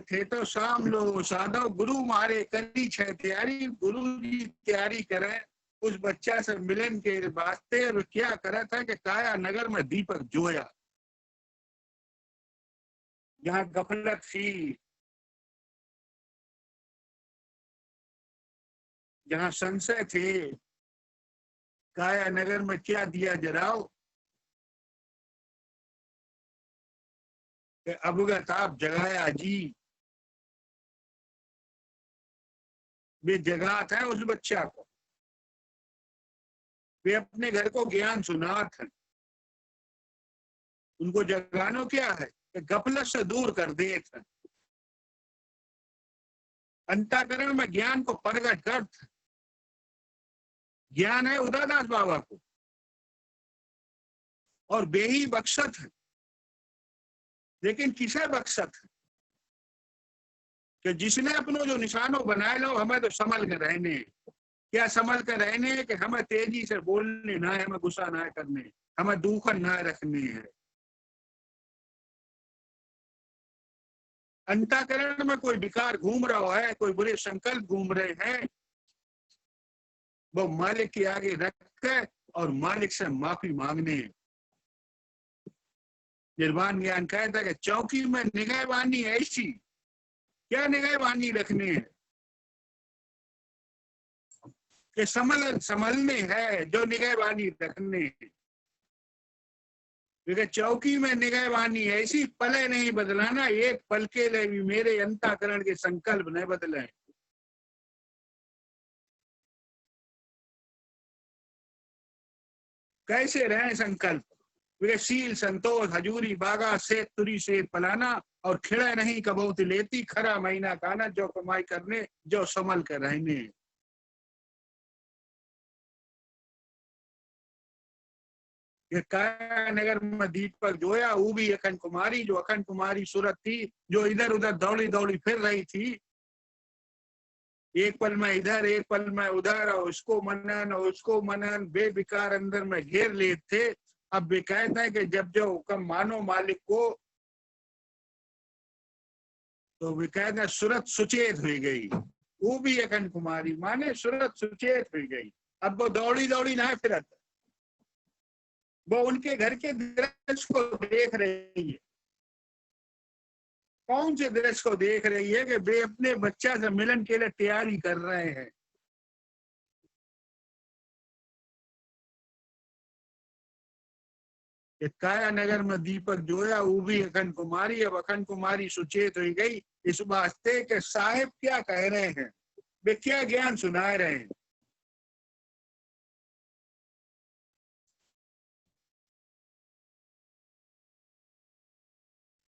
थे तो शाम लो साधो गुरु मारे करी छे तैयारी, गुरु जी तैयारी करें उस बच्चा से मिलन के वास्ते। और क्या करा था कि काया नगर में दीपक जोया, जहाँ गफलत थी, जहाँ संशय थे, काया नगर में क्या दिया जराओ कि अवगत आप जगाया जी। वे जगात है उस बच्चा को, वे अपने घर को ज्ञान सुनात है। उनको जगानो क्या है कि गफलत से दूर कर दे, अंतःकरण में ज्ञान को प्रकट कर। ज्ञान है उदारदास बाबा को, और बेही बख्शत है। लेकिन किसे बख्शत है? कि जिसने अपनो जो निशानों बनाए लो, हमें तो संभल के रहने। क्या संभल कर रहने? कि हमें तेजी से बोलने ना है, हमें गुस्सा ना करने, हमें दुखन ना रखने है। अंतःकरण में कोई विकार घूम रहा है, कोई बुरे संकल्प घूम रहे हैं, वो मालिक के आगे रख के और मालिक से माफी मांगने। निर्वाण ज्ञान कहता है कि चौकी में निगाहबानी ऐसी, क्या निगाहबानी रखनी है? कि संभलने है, जो निगाहबानी रखने है। क्योंकि चौकी में निगाहबानी ऐसी, पले नहीं बदलाना, एक पल के लिए भी मेरे अंतःकरण के संकल्प नहीं बदले। कैसे रहे संकल्प? शील संतोष हजूरी बागा से तुरी से पलाना, और खिड़ा नहीं कबूत लेती, खरा महीना खाना, जो कमाई करने जो संभल कर रहने। ये काया नगर में दीपक जोया, वो भी अखंड कुमारी, जो अखंड कुमारी सूरत थी, जो इधर उधर दौड़ी दौड़ी फिर रही थी, एक पल में इधर एक पल में उधर, और उसको मनन बेविकार अंदर में घेर ले थे। अब वे कहते हैं कि जब जो हुक्म मानो मालिक को, तो वे कहते हैं सूरत सुचेत हो गई। वो भी अखंड कुमारी माने सूरत सुचेत हो गई। अब वो दौड़ी दौड़ी ना फिरत, वो उनके घर के दृश्य को देख रही है। कौन से दृश्य को देख रही है? कि वे अपने बच्चा से मिलन के लिए तैयारी कर रहे हैं। काया नगर में दीपक जोया, वो भी अखंड कुमारी। अब अखंड कुमारी सुचेत हो गई इस वास्ते के साहिब क्या कह रहे हैं, वे क्या ज्ञान सुना रहे हैं।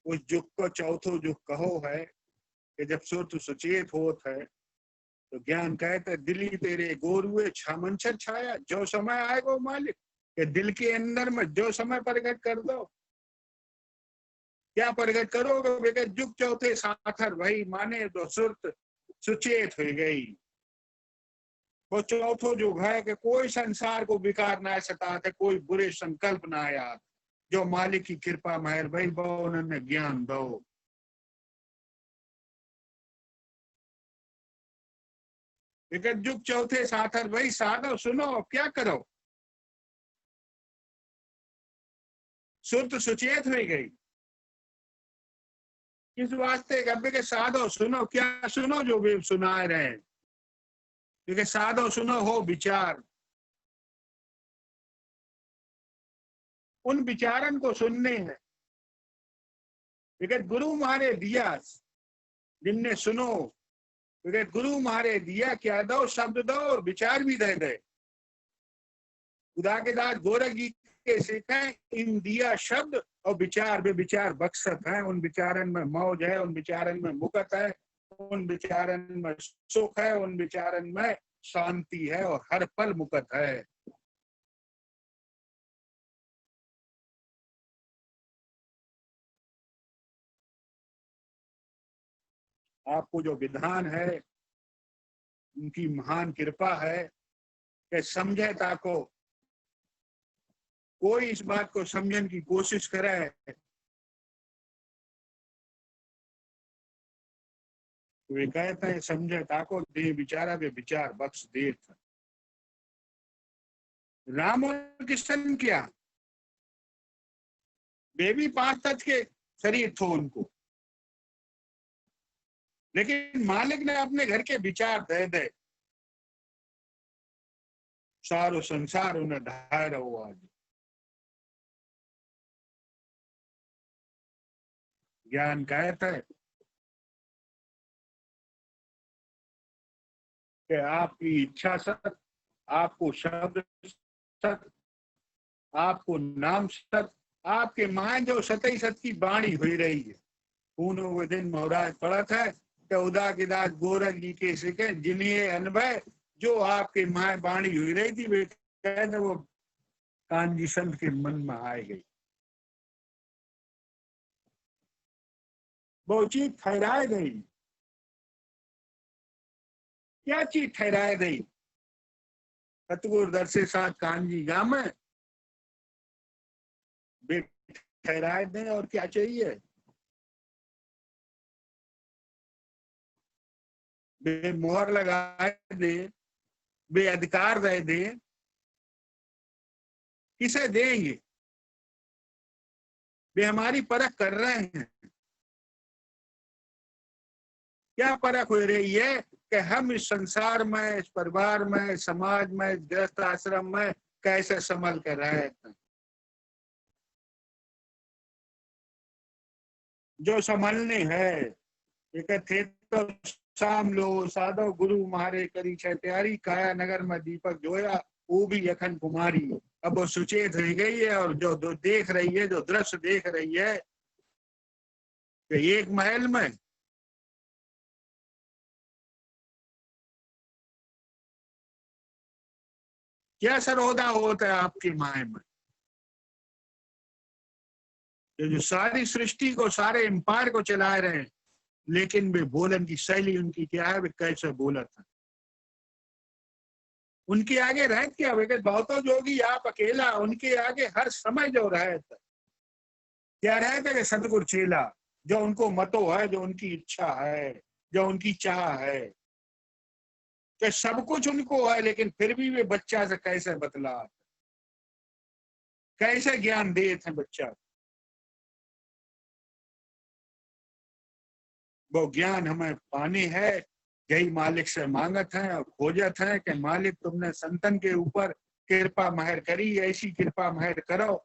उस युग को चौथो युग कहो है कि जब सुरत सुचेत होत है, तो ज्ञान कहते दिली तेरे गोरुए छामंचर छाया, जो समय आएगा मालिक कि दिल के अंदर में जो समय प्रकट कर दो। क्या प्रकट करोगे? युग चौथे साथर भाई माने, तो सुरत सुचेत हो गई। वो चौथो युग है कि कोई संसार को विकार ना सताते, कोई बुरे संकल्प ना आया, जो मालिक की कृपा महर भाई बो उन्होंने ज्ञान दो। युग चौथे साथर भाई साधो सुनो, क्या करो? सुरत सुचेत हो गई इस वास्ते गब्बे के साधो सुनो, क्या सुनो? जो वे सुना रहे हैं। क्योंकि साधो सुनो हो विचार, उन विचारन को सुनने हैं। क्योंकि गुरु मारे दिया, जिनने सुनो, क्योंकि गुरु मारे दिया, क्या दो? शब्द दो और विचार भी दे दे। खुदा के दास गोरख जी के सीखे इन दिया शब्द और विचार, वे विचार बख्शत है। उन विचारन में मौज है, उन विचारन में मुकत है, उन विचारन में सुख है, उन विचारन में शांति है, और हर पल मुकत है। आपको जो विधान है, उनकी महान कृपा है कि समझे ताको, कोई इस बात को समझने की कोशिश करे तो वे कहते हैं समझे ताको दे विचारा वे विचार बख्श देत। राम और कृष्ण क्या, वे भी 5 तत्व के शरीर थे उनको, लेकिन मालिक ने अपने घर के विचार दे दे, सारो संसार उन्हें ढाई रहो। आज ज्ञान कहता है कि आपकी इच्छा सत, आपको शब्द सत, आपको नाम सत, आपके मान जो सतई सत की बाणी हुई रही है। पूनो वो दिन महाराज पढ़त है कि उदा के दास गोरख जी के सिखे जिन्हें अनुभव, जो आपके माए बाणी हुई रही थी, वे कहते वो कानजी संत के मन में आ गई। वो चीज ठहराए गई। क्या चीज ठहराए गई? सतगुरु दर से साथ कांजी गाम बे ठहराए दें, और क्या चाहिए? बे मोहर लगाए दे, बे अधिकार दे दे, किसे देंगे? वे हमारी परख कर रहे हैं। क्या परख हो रही है कि हम इस संसार में, इस परिवार में, इस समाज में, इस गृहस्थ आश्रम में कैसे संभल कर रहे हैं। जो संभलने है, एक थे तो शाम लो साधो गुरु मारे करी छे प्यारी, काया नगर में दीपक जोया वो भी यखन कुमारी। अब वो सुचेत रह गई है, और जो देख रही है, जो दृश्य देख रही है कि एक महल में क्या सरोदा होता है आपकी माए में। ये जो सारी सृष्टि को, सारे एम्पायर को चला रहे हैं, लेकिन वे बोलन की शैली उनकी क्या है, वे कैसे बोला था। उनके आगे रह क्या वे बहुतो जोगी आप अकेला, उनके आगे हर समय जो रहे थे, क्या रहे थे कि सतगुरु चेला, जो उनको मतो है, जो उनकी इच्छा है, जो उनकी चाह है, कि सब कुछ उनको है, लेकिन फिर भी वे बच्चा से कैसे बतला, कैसे ज्ञान दे थे बच्चा। वो ज्ञान हमें पानी है, यही मालिक से मांगत है और खोजत है कि मालिक तुमने संतन के ऊपर कृपा महर करी, ऐसी कृपा महर करो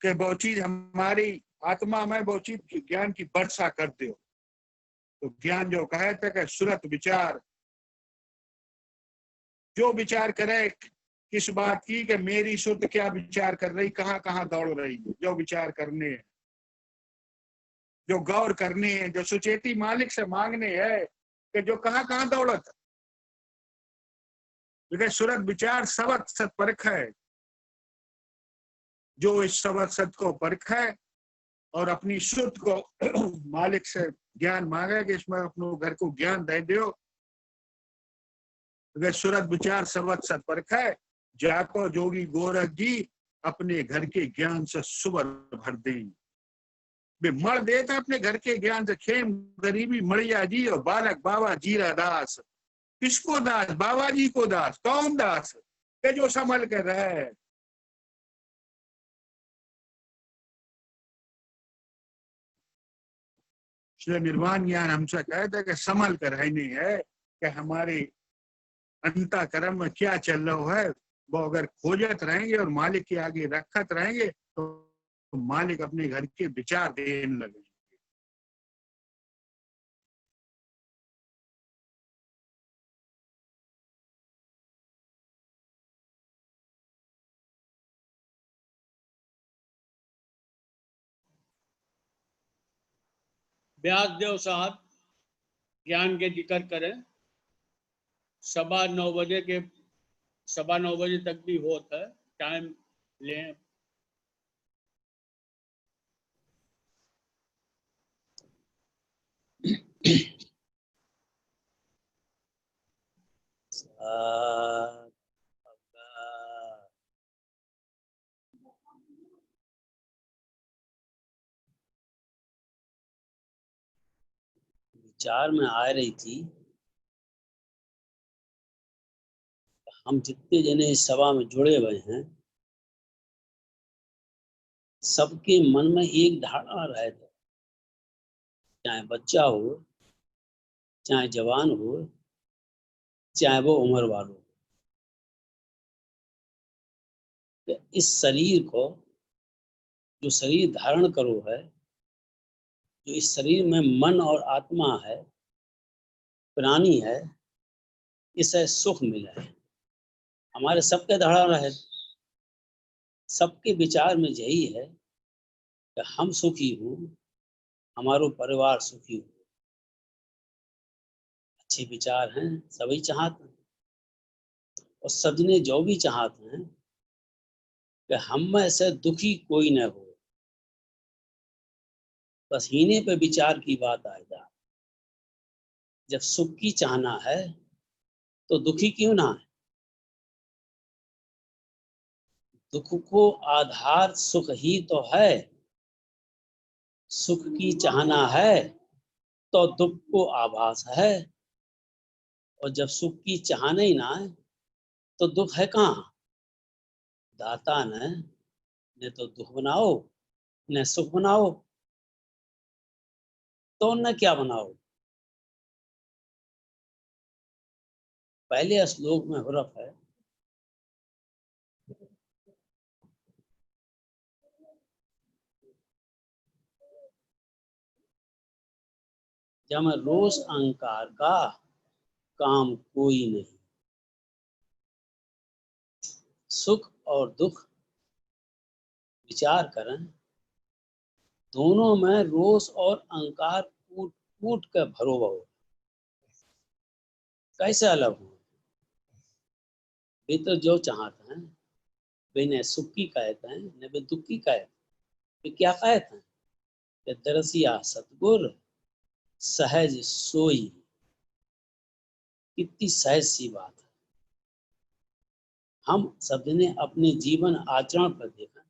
कि वो चीज हमारी आत्मा में, वो चीज ज्ञान की वर्षा कर दो। तो ज्ञान जो कहे थे कि सुरत विचार, जो विचार करे किस बात की, कि मेरी सुरत क्या विचार कर रही, कहाँ कहाँ दौड़ रही है, जो विचार करने हैं, जो गौर करने हैं, जो सुचेती मालिक से मांगने हैं कि जो कहाँ कहाँ दौड़त। लेकिन सुरत विचार सबक सत परख है, जो इस सबक सत को परख है और अपनी शुद्ध को मालिक से ज्ञान मांगे कि इसमें अपने घर को ज्ञान दे दो। अगर सुरत विचार सबक सत परख है, जाको जोगी गोरख जी अपने घर के ज्ञान से सुबर भर दें। वे मर देता अपने घर के ज्ञान से, खेम गरीबी मड़िया जी और बालक बाबा जीरा दास। किसको दास? बाबा जी को दास। कौन दास? के जो संभल कर रहे। इसलिए निर्वाण ज्ञान हमसे कहते हैं कि संभल कर रहनी है, कि हमारे अंतःकरण में क्या चल रहा है, वो अगर खोजत रहेंगे और मालिक के आगे रखत रहेंगे तो मालिक अपने घर के विचार देने लगेंगे।
व्यासदेव साहब ज्ञान के जिक्र करें, 9:15 बजे के 9:15 बजे तक भी होता है, टाइम लें।
विचार में आ रही थी, हम जितने जने इस सभा में जुड़े हुए हैं, सबके मन में एक धारणा रहे थे, चाहे बच्चा हो, चाहे जवान हो, चाहे वो उम्र वालों, तो इस शरीर को, जो शरीर धारण करो है, जो इस शरीर में मन और आत्मा है, प्राणी है, इसे सुख मिला है। हमारे सबके धारणा है, सबके विचार में यही है कि हम सुखी हो, हमारो परिवार सुखी हो। अच्छे विचार हैं, सभी चाहते हैं, और सजने जो भी चाहते हैं कि हम में से दुखी कोई न हो, बस हीने पे विचार की बात आएगा। जब सुख की चाहना है तो दुखी क्यों ना है? दुख को आधार सुख ही तो है। सुख की चाहना है तो दुख को आभास है, और जब सुख की चाहना ही ना है तो दुख है कहाँ? दाता ने तो दुख बनाओ न सुख बनाओ, तो न क्या बनाओ। पहले श्लोक में हुरफ है, जब रोष अहंकार का काम कोई नहीं। सुख और दुख विचार करें, दोनों में रोष और अहंकार कूट कूट कर भरो हो। कैसे अलग हो? वे तो जो चाहते हैं वे न सुख की कहते हैं न वे दुख की कहते हैं। वे क्या कहते हैं कि दरसिया सतगुर सहज सोई। कितनी सहज सी बात है। हम सब ने अपने जीवन आचरण पर देखा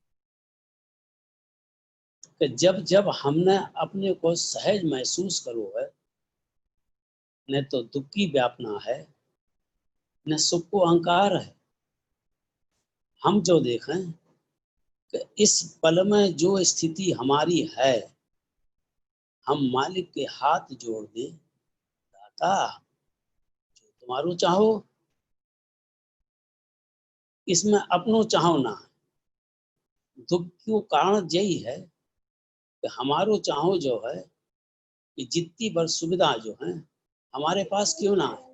कि जब जब हमने अपने को सहज महसूस करो है, न तो दुख की व्यापना है न सुख को अहंकार है। हम जो देखें कि इस पल में जो स्थिति हमारी है, हम मालिक के हाथ जोड़ दे, दाता जो तुम्हारो चाहो। इसमें अपनो चाहो ना है। दुख क्यों कारण यही है कि हमारो चाहो जो है कि जितनी बार सुविधा जो है हमारे पास क्यों ना है,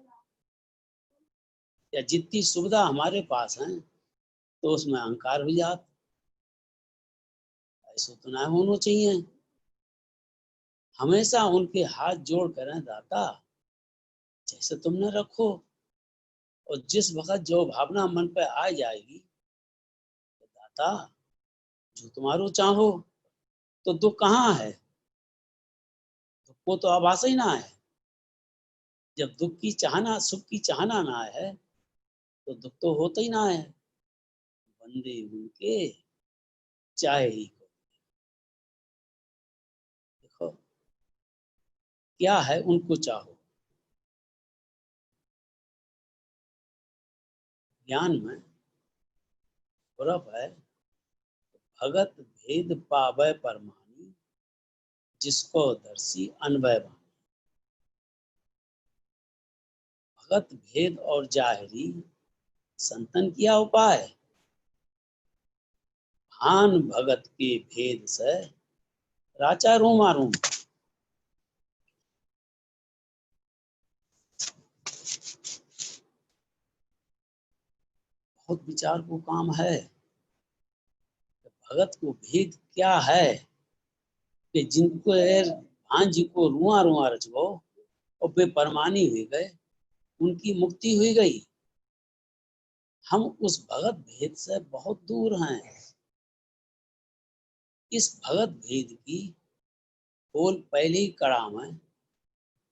या जितनी सुविधा हमारे पास है तो उसमें अहंकार हो जाता। ऐसा तो ना होना चाहिए। हमेशा उनके हाथ जोड़ कर दाता जैसे तुमने रखो, और जिस वक्त जो भावना मन पे आ जाएगी, दाता जो तुम्हारो चाहो। तो दुख कहाँ है? दुख को तो आभास ही ना है। जब दुख की चाहना सुख की चाहना ना है तो दुख तो होता ही ना है। बंदे उनके चाहे ही को। देखो क्या है, उनको चाहो। ज्ञान में गौरव है, भगत भेद पावै परमानी, जिसको दर्शी अनवय बानी। भगत भेद और जाहिरी संतन किया उपाय, भान भगत के भेद से राचा रूमा रूम। बहुत विचार को काम है। भगत को भेद क्या है कि जिनको भान जी को रुआ रुआ रचबो और वे परमानी हुई गए, उनकी मुक्ति हुई गई। हम उस भगत भेद से बहुत दूर हैं। इस भगत भेद की खोल पहले ही कड़ा में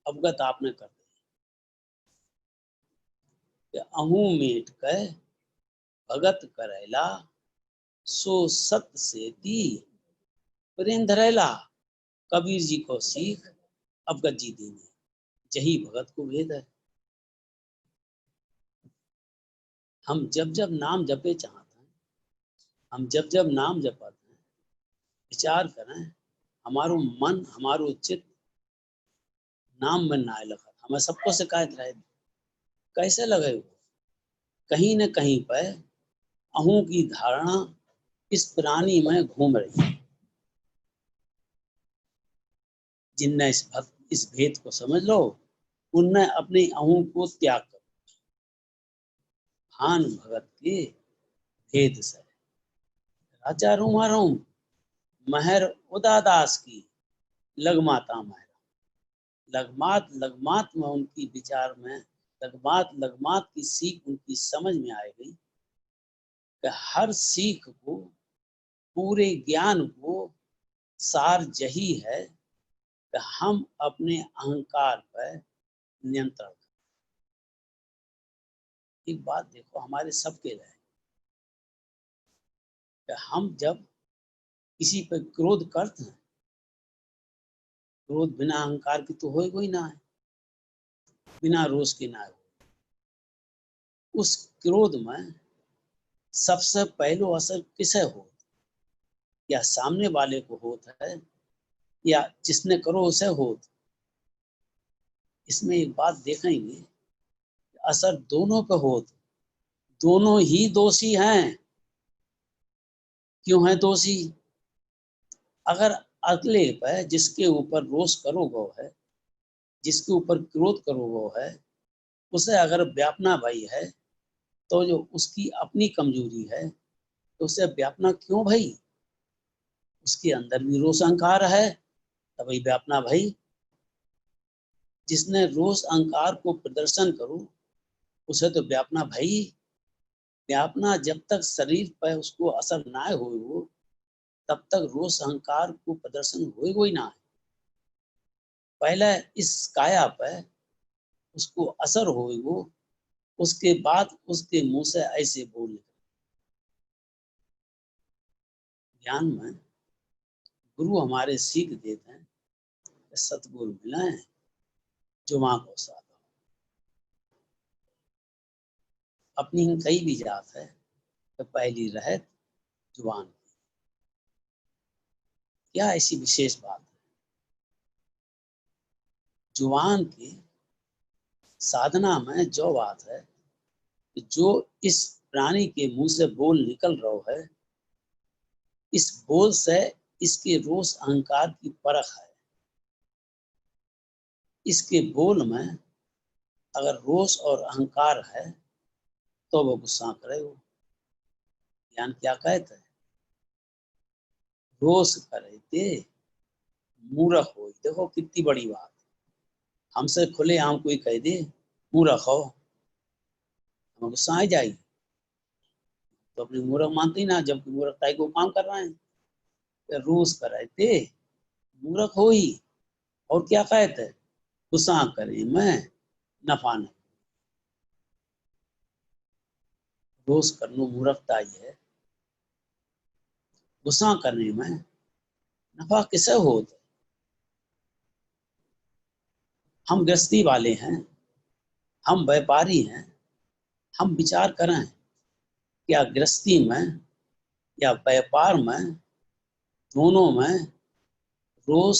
अवगत आपने कर दी कि अहू मेट के भगत करेला, सो सत से दी प्रेम धरेला। कबीर जी को सीख अवगत जी दी ने, यही भगत को भेद है। हम जब जब नाम जपे चाहते हैं, हम जब जब नाम जपाते हैं, विचार करें हमारो मन हमारो चित्त नाम में ना लगा। हमें सबको शिकायत रहे कैसे लगे हो? कहीं न कहीं पर अहू की धारणा इस प्राणी में घूम रही है। जिनने इस भेद को समझ लो, उनने अपने अहू को त्याग कर भान भगत के भेद से राजा रूमा रूम। महर उदादास की लगमाता महर। लगमात लगमात में उनकी विचार में लगमात लगमात की सीख उनकी समझ में आ गई कि हर सीख को, पूरे ज्ञान को सार यही है कि हम अपने अहंकार पर नियंत्रण करें। एक बात देखो हमारे सबके रहे कि हम जब किसी पर क्रोध करते हैं, क्रोध बिना अहंकार के तो होएगा ही ना है, बिना रोष के ना हो। उस क्रोध में सबसे पहलो असर किसे हो, या सामने वाले को होता है या जिसने करो उसे हो। इसमें एक बात देखेंगे, असर दोनों पे हो, दोनों ही दोषी हैं। क्यों है दोषी? अगर अगले पे जिसके ऊपर रोष करोगे है, जिसके ऊपर क्रोध करोगे है, उसे अगर व्यापना भाई है तो जो उसकी अपनी कमजोरी है तो उसे व्यापना क्यों भाई? उसके अंदर भी रोष अहंकार है तभी व्यापना भाई। जिसने रोष अहंकार को प्रदर्शन करो उसे तो व्यापना भाई। व्यापना जब तक शरीर पर उसको असर ना हो तब तक रोष अहंकार को प्रदर्शन होएगा ही ना है। पहले इस काया पर उसको असर होएगा, उसके बाद उसके मुंह से ऐसे बोल। ज्ञान में गुरु हमारे सीख देते हैं, सतगुरु मिला है जुमा को साधा। अपनी कई भी जात है तो पहली रहत जुबान की। क्या ऐसी विशेष बात है? जुबान की साधना में जो बात है, जो इस प्राणी के मुंह से बोल निकल रहा है, इस बोल से इसके रोष अहंकार की परख है। इसके बोल में अगर रोष और अहंकार है तो वो गुस्सा करे। वो ज्ञान क्या कहता है? रोष करे ते मूर्ख हो। देखो कितनी बड़ी बात। हमसे खुले आम कोई कह दे मूर्ख हो, हमें गुस्सा आ जाएगी तो अपनी मूर्ख मानते ही ना, जबकि मूर्खताई को काम कर रहे हैं। रोष करे ते मूर्ख हो ही, और क्या कहते हैं? गुस्सा करे मैं नफा नहीं। रोष करना मूर्खता ही है। गुस्सा करने में नफा किसे होता? हम गृहस्थी वाले हैं, हम व्यापारी हैं, हम विचार करें क्या गृहस्थी में या व्यापार में दोनों में रोष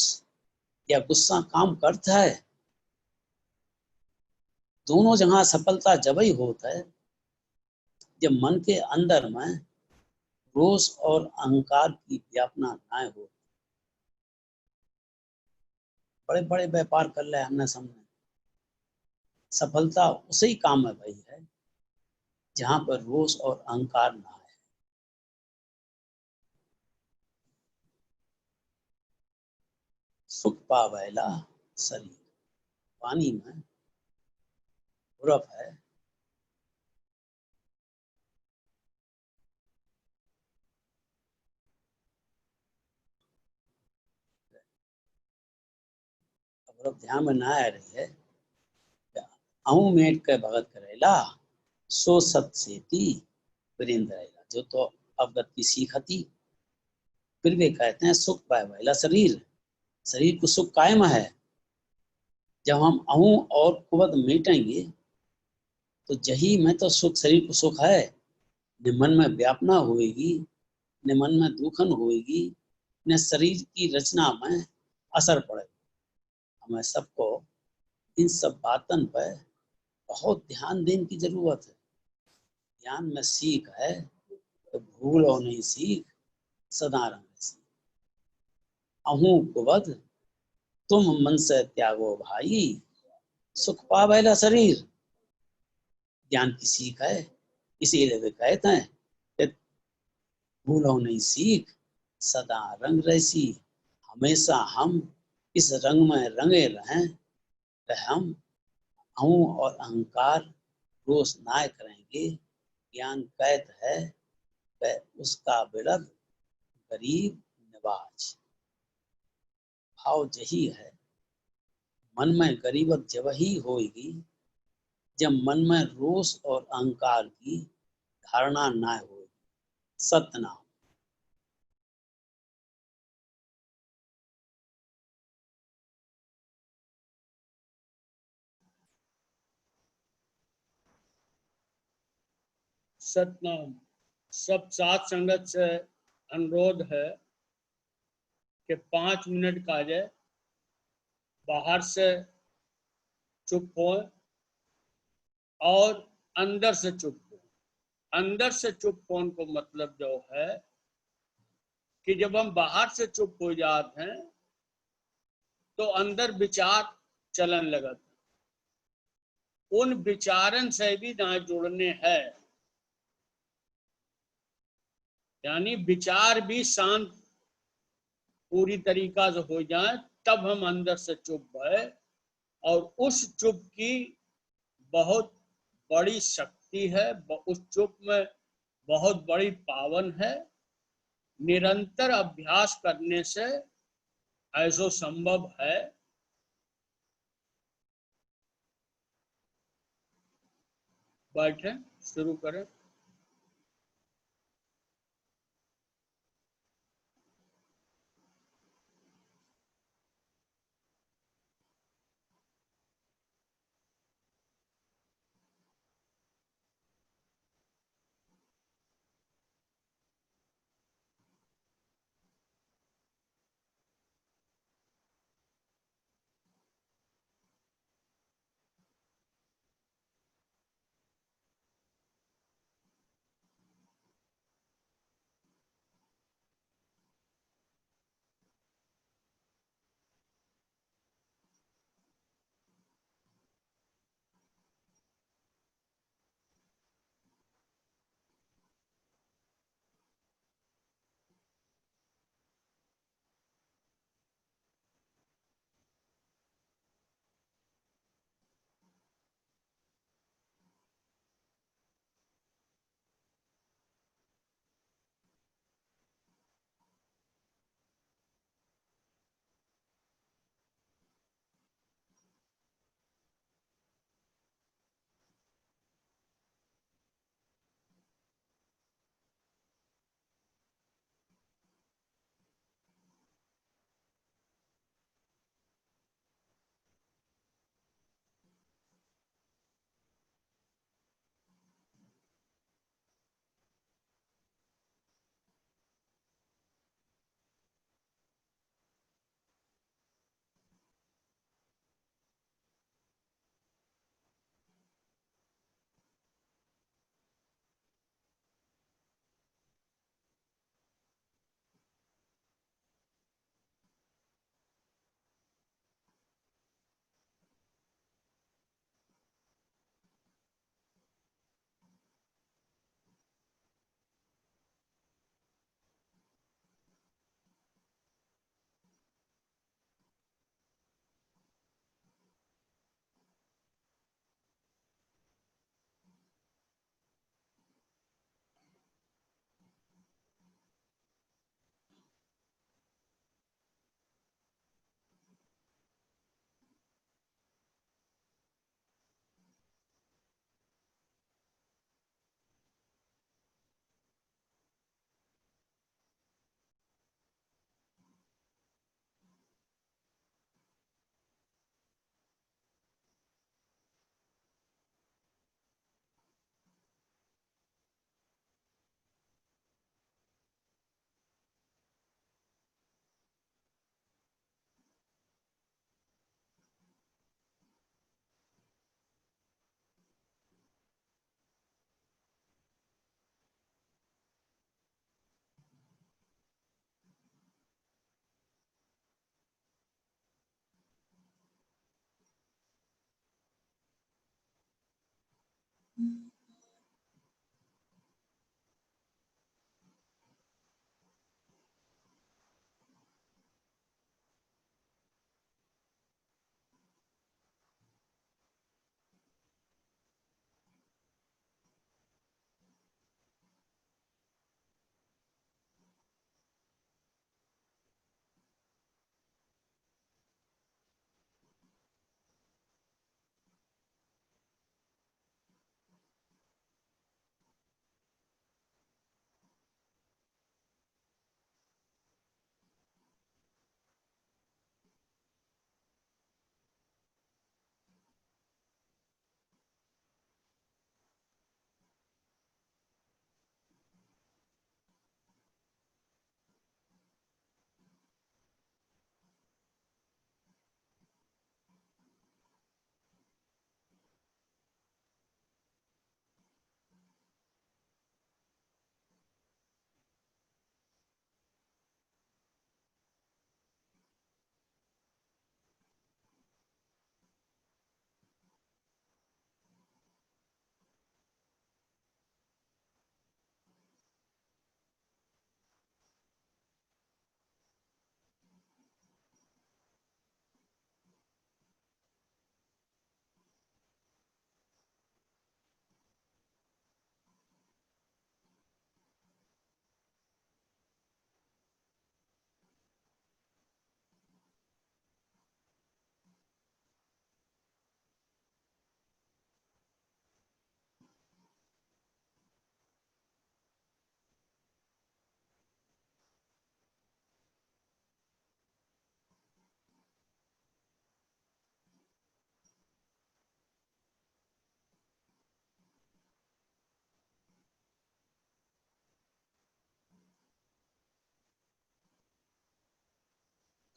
या गुस्सा काम करता है? दोनों जगह सफलता जब ही होता है जब मन के अंदर में रोष और अहंकार की व्यापना ना हो। बड़े बड़े व्यापार कर ले हमने सामने, सफलता उसी काम में भाई है जहां पर रोष और अहंकार ना है। सुख पावेला शरीर, पानी में बर्फ है, बर्फ ध्यान में ना आ रही है। अहू मेट के भगत करेला सो सत सेती वीरेंद्र रहेला। जो तो अवगत की सीखती, फिर वे कहते हैं सुख पावेला शरीर। शरीर को सुख कायम है। जब हम अहू और कुवत मिटेंगे तो जही में तो सुख, शरीर को सुख है, न मन में व्यापना होएगी, न मन में दुखन होएगी, न शरीर की रचना में असर पड़ेगा। हमें सबको इन सब बातन पर बहुत ध्यान देने की जरूरत है। ज्ञान में सीख है तो भूल और नहीं सीख, सदा रंग सीख। अहू कुवत तुम मन से त्यागो भाई, सुख पावेला शरीर। ज्ञान की सीख है। इसीलिए वे कहते हैं कि भूलो नहीं सीख, सदा रंग रैसी। हमेशा हम इस रंग में रंगे रहें कि हम अहू और अहंकार रोष ना करेंगे। ज्ञान कैद है कि उसका बिड़द गरीब निवाज। भाव यही है मन में गरीबत जब ही होगी जब मन में रोष और अहंकार की धारणा ना हो। सतनाम।
सतनाम। सब साथ संगत से अनुरोध है कि 5 मिनट का जाए, बाहर से चुप हो और अंदर से चुप हो। अंदर से चुप होने को मतलब जो है कि जब हम बाहर से चुप हो जाते हैं तो अंदर विचार चलन लगत, उन विचारन से भी ना जुड़ने हैं, यानी विचार भी शांत पूरी तरीका से हो जाए तब हम अंदर से चुप है। और उस चुप की बहुत बड़ी शक्ति है, उस चुप में बहुत बड़ी पावन है। निरंतर अभ्यास करने से ऐसा संभव है। बैठे, शुरू करें।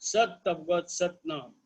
सत तपगत सतनाम।